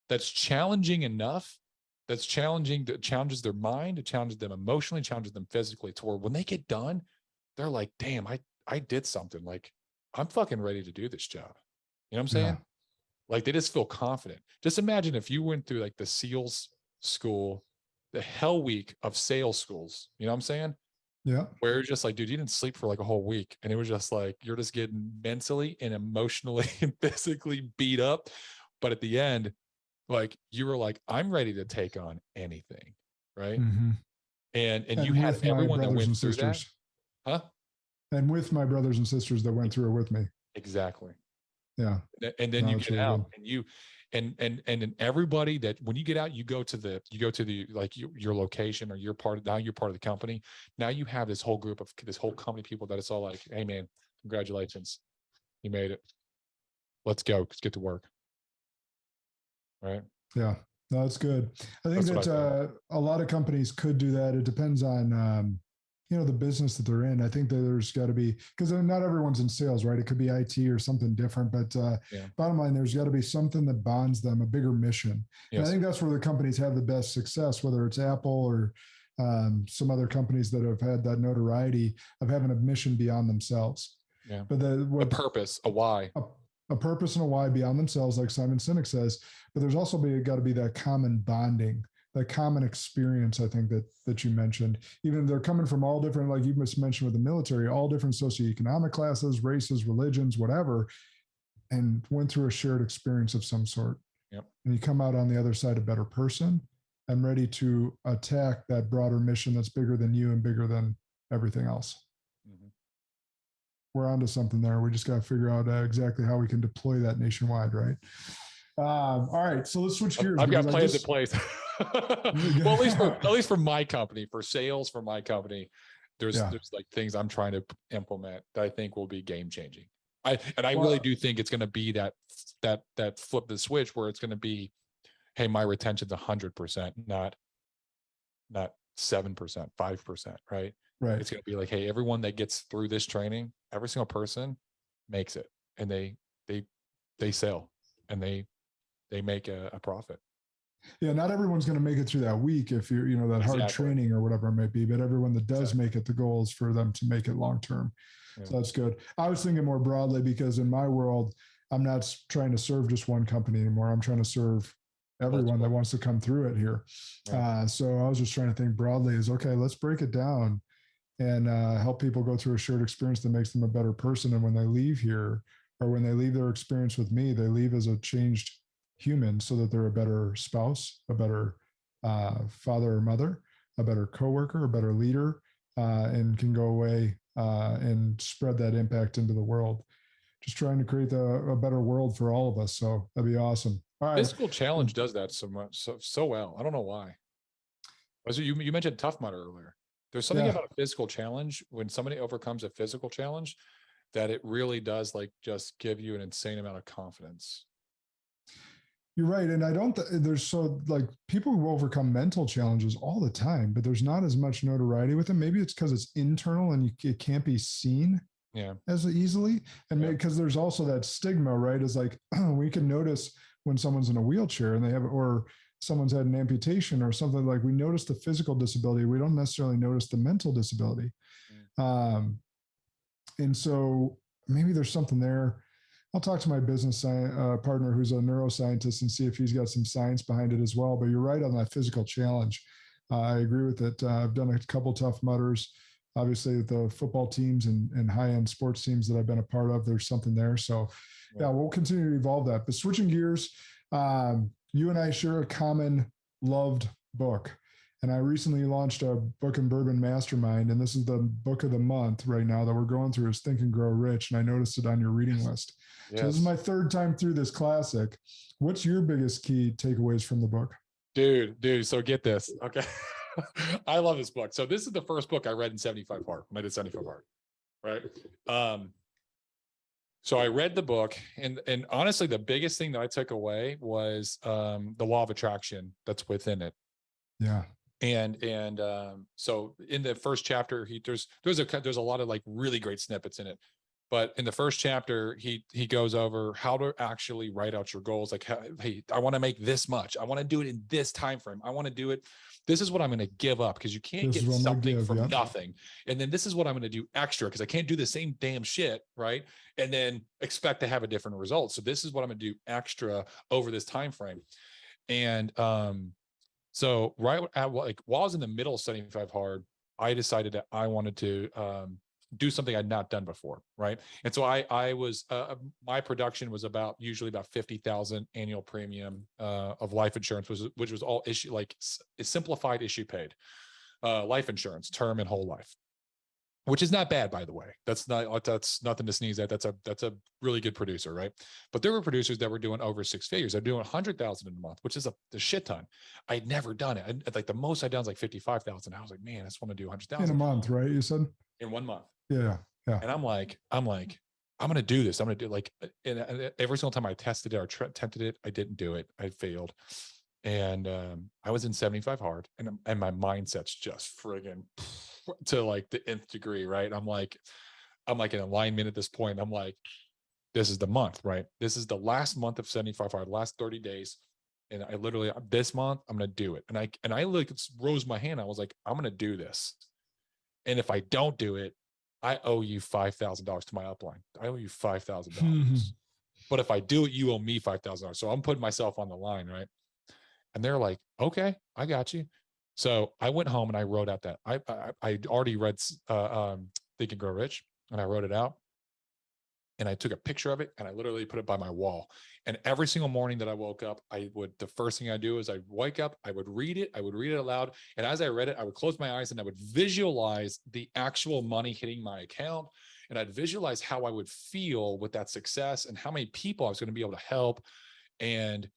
That's challenging enough. That's challenging, that challenges their mind, it challenges them emotionally, challenges them physically, to where when they get done, they're like, damn, I did something. Like, I'm fucking ready to do this job. You know what I'm saying? Yeah. Like, they just feel confident. Just imagine if you went through like the SEALs school, the hell week of sales schools, you know what I'm saying? Yeah. Where you're just like, dude, you didn't sleep for like a whole week. And it was just like, you're just getting mentally and emotionally and physically beat up. But at the end, like, you were like, I'm ready to take on anything. Right. Mm-hmm. And you had everyone that went through that. Huh? And with my brothers and sisters that went through it with me. Exactly. Yeah. And then you get really out good. And you, and everybody that when you get out, you go to the like your location, or you're part of the company. Now you have this whole group of this whole company of people that it's all like, hey man, congratulations, you made it. Let's go. Let's get to work. Right. Yeah. No, that's good. I think that a lot of companies could do that. It depends on, the business that they're in. I think that there's got to be, because not everyone's in sales, right? It could be IT or something different, but bottom line, there's got to be something that bonds them, a bigger mission. Yes. And I think that's where the companies have the best success, whether it's Apple or some other companies that have had that notoriety of having a mission beyond themselves. Yeah. But a purpose, a why. A purpose and a why beyond themselves, like Simon Sinek says. But there's also got to be that common bonding, that common experience, I think that you mentioned. Even they're coming from all different, like you just mentioned with the military, all different socioeconomic classes, races, religions, whatever, and went through a shared experience of some sort. Yep. And you come out on the other side a better person and ready to attack that broader mission that's bigger than you and bigger than everything else. Mm-hmm. We're onto something there. We just got to figure out exactly how we can deploy that nationwide, right? All right, so let's switch gears. I've got plans in place. Well, at least for my company, for sales, for my company, there's like things I'm trying to implement that I think will be game changing. I really do think it's going to be that flip the switch where it's going to be, hey, my retention's 100%, not 7%, 5%, right? Right. It's going to be like, hey, everyone that gets through this training, every single person makes it, and they sell, and they make a profit. Yeah, not everyone's going to make it through that week if you're, that hard training or whatever it may be, but everyone that does make it, the goal is for them to make it long term. Yeah. So that's good. I was thinking more broadly, because in my world, I'm not trying to serve just one company anymore. I'm trying to serve everyone that wants to come through it here. Right. So I was just trying to think broadly is, okay, let's break it down and help people go through a shared experience that makes them a better person. And when they leave here, or when they leave their experience with me, they leave as a changed human, so that they're a better spouse, a better father or mother, a better coworker, a better leader, and can go away and spread that impact into the world. Just trying to create a better world for all of us. So that'd be awesome. All right. Physical challenge does that so much, so well. I don't know why. You mentioned Tough Mudder earlier. There's something about a physical challenge, when somebody overcomes a physical challenge, that it really does just give you an insane amount of confidence. You're right. And there's people who overcome mental challenges all the time, but there's not as much notoriety with them. Maybe it's because it's internal and it can't be seen as easily. And because there's also that stigma, right? Is like, we can notice when someone's in a wheelchair and or someone's had an amputation or something, like we notice the physical disability. We don't necessarily notice the mental disability. And so maybe there's something there. I'll talk to my business partner who's a neuroscientist and see if he's got some science behind it as well. But you're right on that physical challenge. I agree with it. I've done a couple Tough Mudders. Obviously, the football teams and high-end sports teams that I've been a part of, there's something there. So, we'll continue to evolve that. But switching gears, you and I share a common loved book. And I recently launched a book and bourbon mastermind, and this is the book of the month right now that we're going through is Think and Grow Rich. And I noticed it on your reading list. Yes. So this is my third time through this classic. What's your biggest key takeaways from the book? Dude, so get this. Okay. I love this book. So this is the first book I read in 75 hard when I did 75 hard. Right. So I read the book, and honestly, the biggest thing that I took away was the law of attraction that's within it. Yeah. And so in the first chapter, there's a lot of like really great snippets in it. But in the first chapter, he goes over how to actually write out your goals. Like, hey, I want to make this much. I want to do it in this time frame. I want to do it. This is what I'm going to give up, because you can't get something from nothing. And then this is what I'm going to do extra, because I can't do the same damn shit, right? And then expect to have a different result. So this is what I'm going to do extra over this time frame. And so right at, like, while I was in the middle of 75 hard, I decided that I wanted to do something I'd not done before, right? And so I was my production was usually about 50,000 annual premium of life insurance, which was all issue, like simplified issue paid life insurance, term and whole life, which is not bad, by the way. That's nothing to sneeze at. That's a really good producer, right? But there were producers that were doing over 6 figures. They're doing 100,000 in a month, which is a shit ton. I'd never done it. Like the most I'd done was like 55,000. I was like, man, I just want to do 100,000 in a month, right? You said in 1 month. Yeah. And I'm like, I'm going to do this. I'm going to do, like, and every single time I tested it or attempted it, I didn't do it. I failed. And I was in 75 hard, and my mindset's just friggin' to like the nth degree, right? I'm like in alignment at this point. I'm like, this is the month, right? This is the last month of 75 hard, last 30 days. And I literally, this month, I'm going to do it. And I like rose my hand. I was like, I'm going to do this. And if I don't do it, I owe you $5,000 to my upline. I owe you $5,000. But if I do it, you owe me $5,000. So I'm putting myself on the line, right? And they're like, okay, I got you. So I went home and I wrote out that I already read Think and Grow Rich, and I wrote it out. And I took a picture of it, and I literally put it by my wall. And every single morning that I woke up, the first thing I do is I wake up, I would read it aloud. And as I read it, I would close my eyes and I would visualize the actual money hitting my account. And I'd visualize how I would feel with that success and how many people I was going to be able to help. And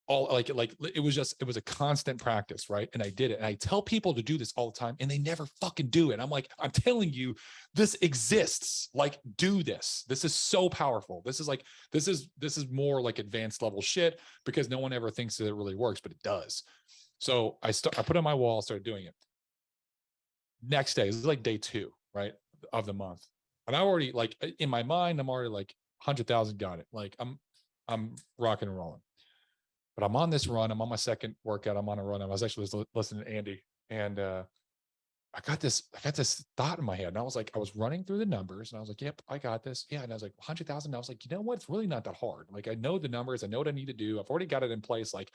all like it was a constant practice, right? And I did it. And I tell people to do this all the time, and they never fucking do it. I'm like, I'm telling you, this exists. Like, do this. This is so powerful. This is more like advanced level shit, because no one ever thinks that it really works, but it does. So I put it on my wall, started doing it. Next day, this is like day 2, right, of the month. And I already, like, in my mind, I'm already like 100,000, got it. Like I'm rocking and rolling. But I'm on this run. I'm on my second workout. I'm on a run. I was actually listening to Andy, and I got this thought in my head. And I was like, I was running through the numbers, and I was like, yep, I got this. Yeah. And I was like, 100,000. I was like, you know what? It's really not that hard. Like, I know the numbers. I know what I need to do. I've already got it in place. Like,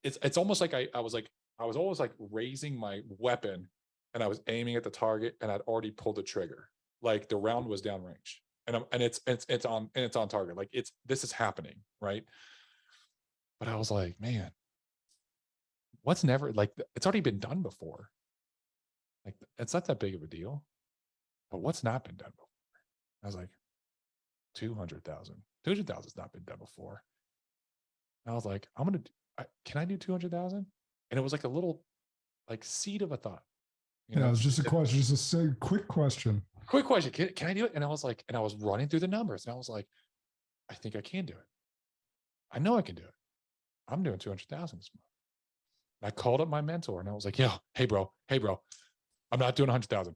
it's almost like I was always like raising my weapon, and I was aiming at the target, and I'd already pulled the trigger. Like, the round was downrange, and it's on target. Like, this is happening, right? But I was like, man, what's never, like, it's already been done before. Like, it's not that big of a deal. But what's not been done before? I was like, 200,000. 200,000 has not been done before. And I was like, can I do 200,000? And it was like a little, like, seed of a thought. You know, it was just a question, just a quick question. Quick question. Can I do it? And I was like, and I was running through the numbers, and I was like, I think I can do it. I know I can do it. I'm doing 200,000 this month. And I called up my mentor, and I was like, hey bro, I'm not doing 100,000.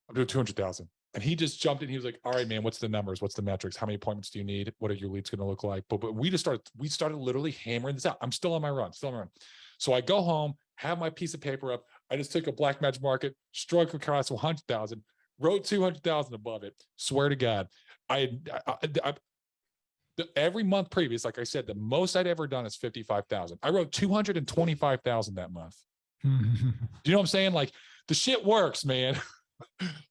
I'm doing 200,000. And he just jumped in. He was like, all right, man, what's the numbers? What's the metrics? How many appointments do you need? What are your leads going to look like? But we started literally hammering this out. I'm still on my run. So I go home, have my piece of paper up. I just took a black match market, struck across 100,000, wrote 200,000 above it. Swear to God, every month previous, like I said, the most I'd ever done is 55,000. I wrote 225,000 that month. Do you know what I'm saying? Like, the shit works, man.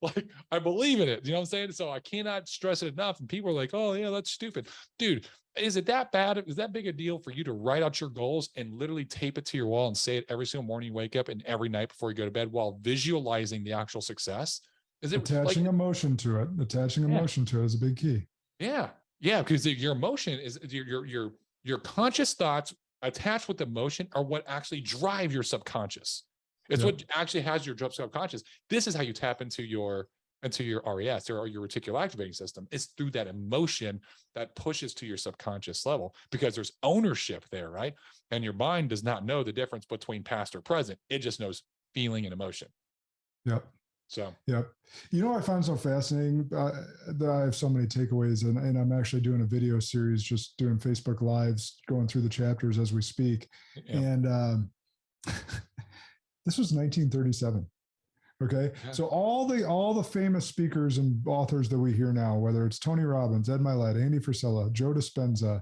Like, I believe in it. You know what I'm saying? So I cannot stress it enough. And people are like, oh yeah, that's stupid. Dude, is it that bad? Is that big a deal for you to write out your goals and literally tape it to your wall and say it every single morning you wake up and every night before you go to bed while visualizing the actual success? Is it attaching emotion to it? Attaching emotion to it is a big key. Yeah. Yeah. Because your emotion is your conscious thoughts attached with emotion are what actually drive your subconscious. It's what actually has your subconscious. This is how you tap into your RES or your reticular activating system. It's through that emotion that pushes to your subconscious level, because there's ownership there, right? And your mind does not know the difference between past or present. It just knows feeling and emotion. Yep. So, yep. You know what I find so fascinating? That I have so many takeaways, and I'm actually doing a video series, just doing Facebook Lives, going through the chapters as we speak. yeah. And this was 1937. Okay. Yeah. So all the famous speakers and authors that we hear now, whether it's Tony Robbins, Ed Mylett, Andy Frisella, Joe Dispenza,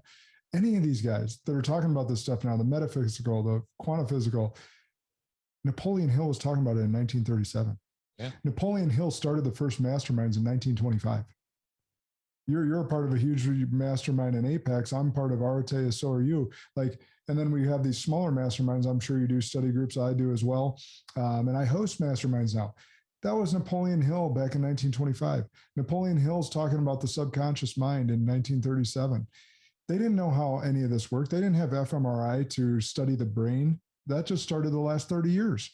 any of these guys that are talking about this stuff now, the metaphysical, the quantum physical, Napoleon Hill was talking about it in 1937. Yeah. Napoleon Hill started the first masterminds in 1925. You're a part of a huge mastermind in Apex. I'm part of Arete, so are you. Like, and then we have these smaller masterminds. I'm sure you do study groups. I do as well. And I host masterminds now. That was Napoleon Hill back in 1925. Napoleon Hill's talking about the subconscious mind in 1937. They didn't know how any of this worked. They didn't have fMRI to study the brain. That just started the last 30 years.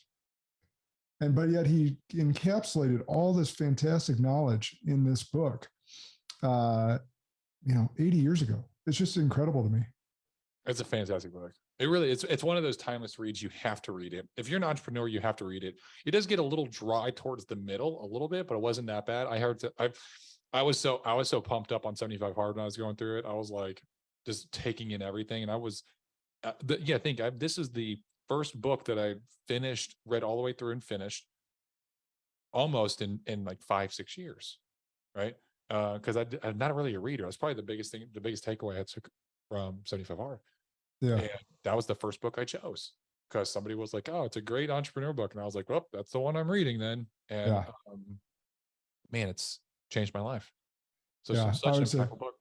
But yet he encapsulated all this fantastic knowledge in this book, 80 years ago. It's just incredible to me. It's a fantastic book. It really is. It's one of those timeless reads. You have to read it. If you're an entrepreneur, you have to read it. It does get a little dry towards the middle a little bit, but it wasn't that bad. I was so pumped up on 75 Hard when I was going through it. I was like just taking in everything. And I was, this is the first book that I read all the way through and finished almost in like 5-6 years. Right. Because I'm not really a reader. That's probably the biggest takeaway I took from 75 Hard. Yeah. And that was the first book I chose because somebody was like, oh, it's a great entrepreneur book. And I was like, well, that's the one I'm reading then. And man, it's changed my life. So such an impactful book.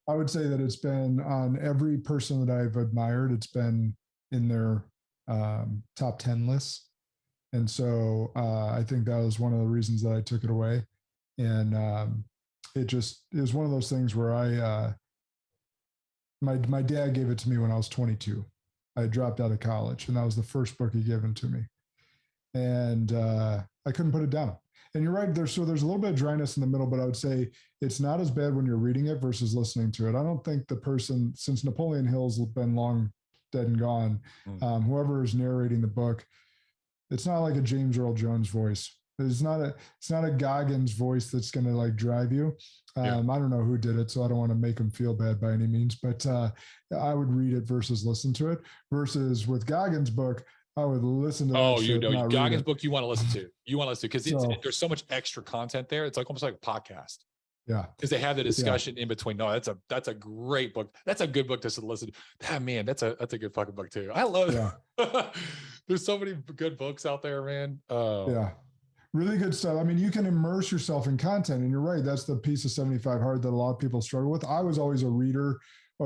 I would say that it's been on every person that I've admired. It's been in their top 10 lists. And so I think that was one of the reasons that I took it away. And it was one of those things where my dad gave it to me when I was 22. I dropped out of college, and that was the first book he given to me. And I couldn't put it down. And you're right, there's a little bit of dryness in the middle, but I would say it's not as bad when you're reading it versus listening to it. I don't think the person, since Napoleon Hill's been long dead and gone, whoever is narrating the book, it's not like a James Earl Jones voice. It's not a Goggins voice that's going to like drive you. I don't know who did it, so I don't want to make them feel bad by any means, but I would read it versus listen to it. Versus with Goggins' book, I would listen to Goggins' book you want to listen to. You want to listen because there's so much extra content there. It's like almost like a podcast. Yeah. Because they have the discussion in between. No, that's a great book. That's a good book to listen to. Man, that's a good fucking book too. I love it. There's so many good books out there, man. Yeah. Really good stuff. I mean, you can immerse yourself in content, and you're right. That's the piece of 75 Hard that a lot of people struggle with. I was always a reader,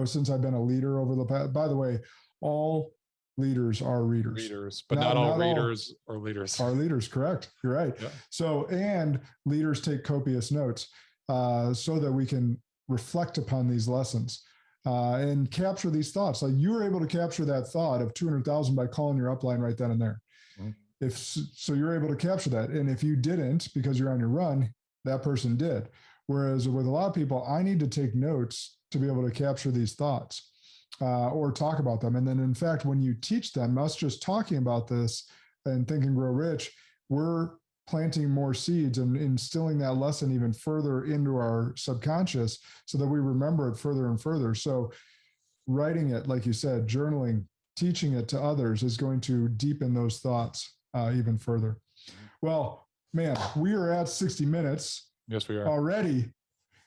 since I've been a leader over the past. By the way, all leaders are readers. But not all readers are leaders. Are leaders, correct. You're right. Yeah. So, and leaders take copious notes so that we can reflect upon these lessons and capture these thoughts. Like you were able to capture that thought of 200,000 by calling your upline right then and there. Mm-hmm. So you're able to capture that. And if you didn't, because you're on your run, that person did. Whereas with a lot of people, I need to take notes to be able to capture these thoughts or talk about them. And then in fact, when you teach them, us just talking about this and Think and Grow Rich, we're planting more seeds and instilling that lesson even further into our subconscious so that we remember it further and further. So writing it, like you said, journaling, teaching it to others is going to deepen those thoughts even further. Well, man, we are at 60 minutes. Yes, we are already.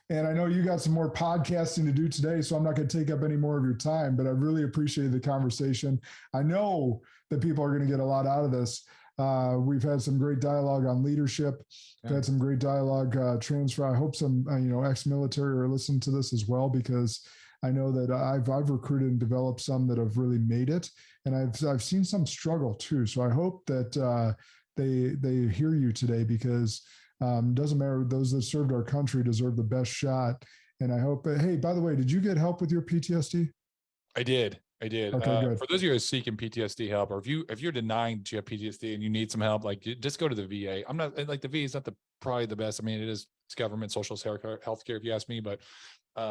And I know you got some more podcasting to do today, so I'm not going to take up any more of your time, but I really appreciated the conversation. I know that people are going to get a lot out of this. We've had some great dialogue on leadership. We've had some great dialogue transfer. I hope some, ex-military are listening to this as well, because I know that I've recruited and developed some that have really made it. And I've seen some struggle too. So I hope that they hear you today, because it doesn't matter. Those that served our country deserve the best shot. And I hope, hey, by the way, did you get help with your PTSD? I did. I did. Okay, good. For those of you who are seeking PTSD help, or if you're denying that you have PTSD and you need some help, like just go to the VA. I'm not like the VA is not probably the best. I mean, it's government social healthcare if you ask me, but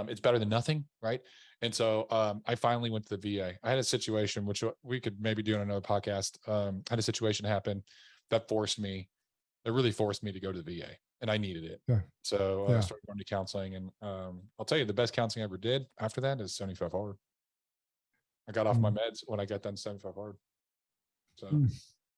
it's better than nothing, right? And so I finally went to the VA. I had a situation which we could maybe do in another podcast. I had a situation happen that really forced me to go to the VA, and I needed it. Yeah. So I started going to counseling, and I'll tell you, the best counseling I ever did after that is 75 hard. I got off my meds when I got done 75 hard.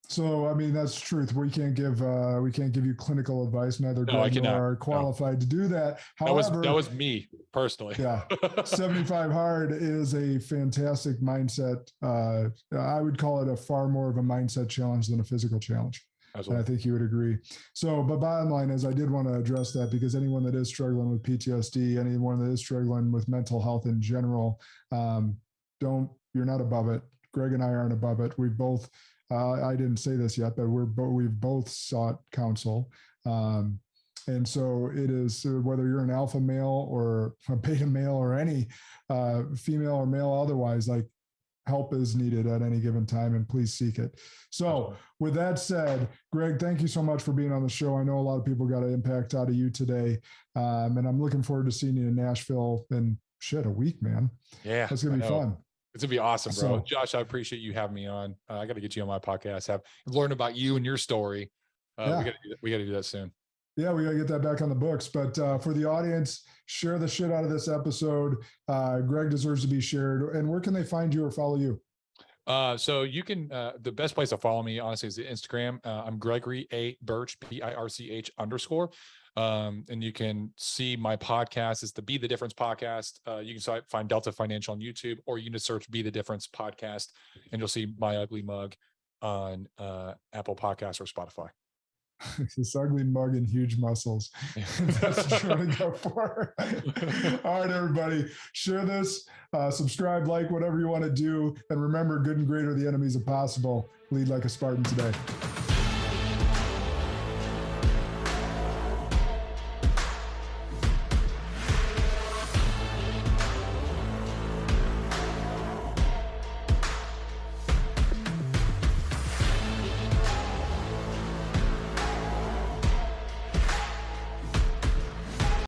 So, I mean, that's truth. We can't give you clinical advice. Neither Greg nor are qualified to do that. However, that was me personally. Yeah. 75 hard is a fantastic mindset. I would call it a far more of a mindset challenge than a physical challenge. Absolutely. And I think you would agree. So, but bottom line is, I did want to address that because anyone that is struggling with PTSD, anyone that is struggling with mental health in general, you're not above it. Greg and I aren't above it. We both, I didn't say this yet, but we've both sought counsel. And so it is, whether you're an alpha male or a beta male or any female or male otherwise, like, help is needed at any given time, and please seek it. So with that said, Greg, thank you so much for being on the show. I know a lot of people got an impact out of you today. And I'm looking forward to seeing you in Nashville in a week, man. Yeah. That's going to be fun. It's gonna be awesome, bro. So, Josh, I appreciate you having me on. I got to get you on my podcast. Learn about you and your story. We got to do that soon. Yeah, we got to get that back on the books. But for the audience, share the shit out of this episode. Greg deserves to be shared. And where can they find you or follow you? So you can, the best place to follow me, honestly, is the Instagram. I'm Gregory A. Birch, BIRCH _. And you can see my podcast. It's the Be the Difference podcast. You can find Delta Financial on YouTube, or you can just search Be the Difference podcast, and you'll see my ugly mug on Apple Podcasts or Spotify. This ugly mug and huge muscles. That's what you're going to go for. All right, everybody, share this, subscribe, like, whatever you want to do. And remember, good and great are the enemies of possible. Lead like a Spartan today.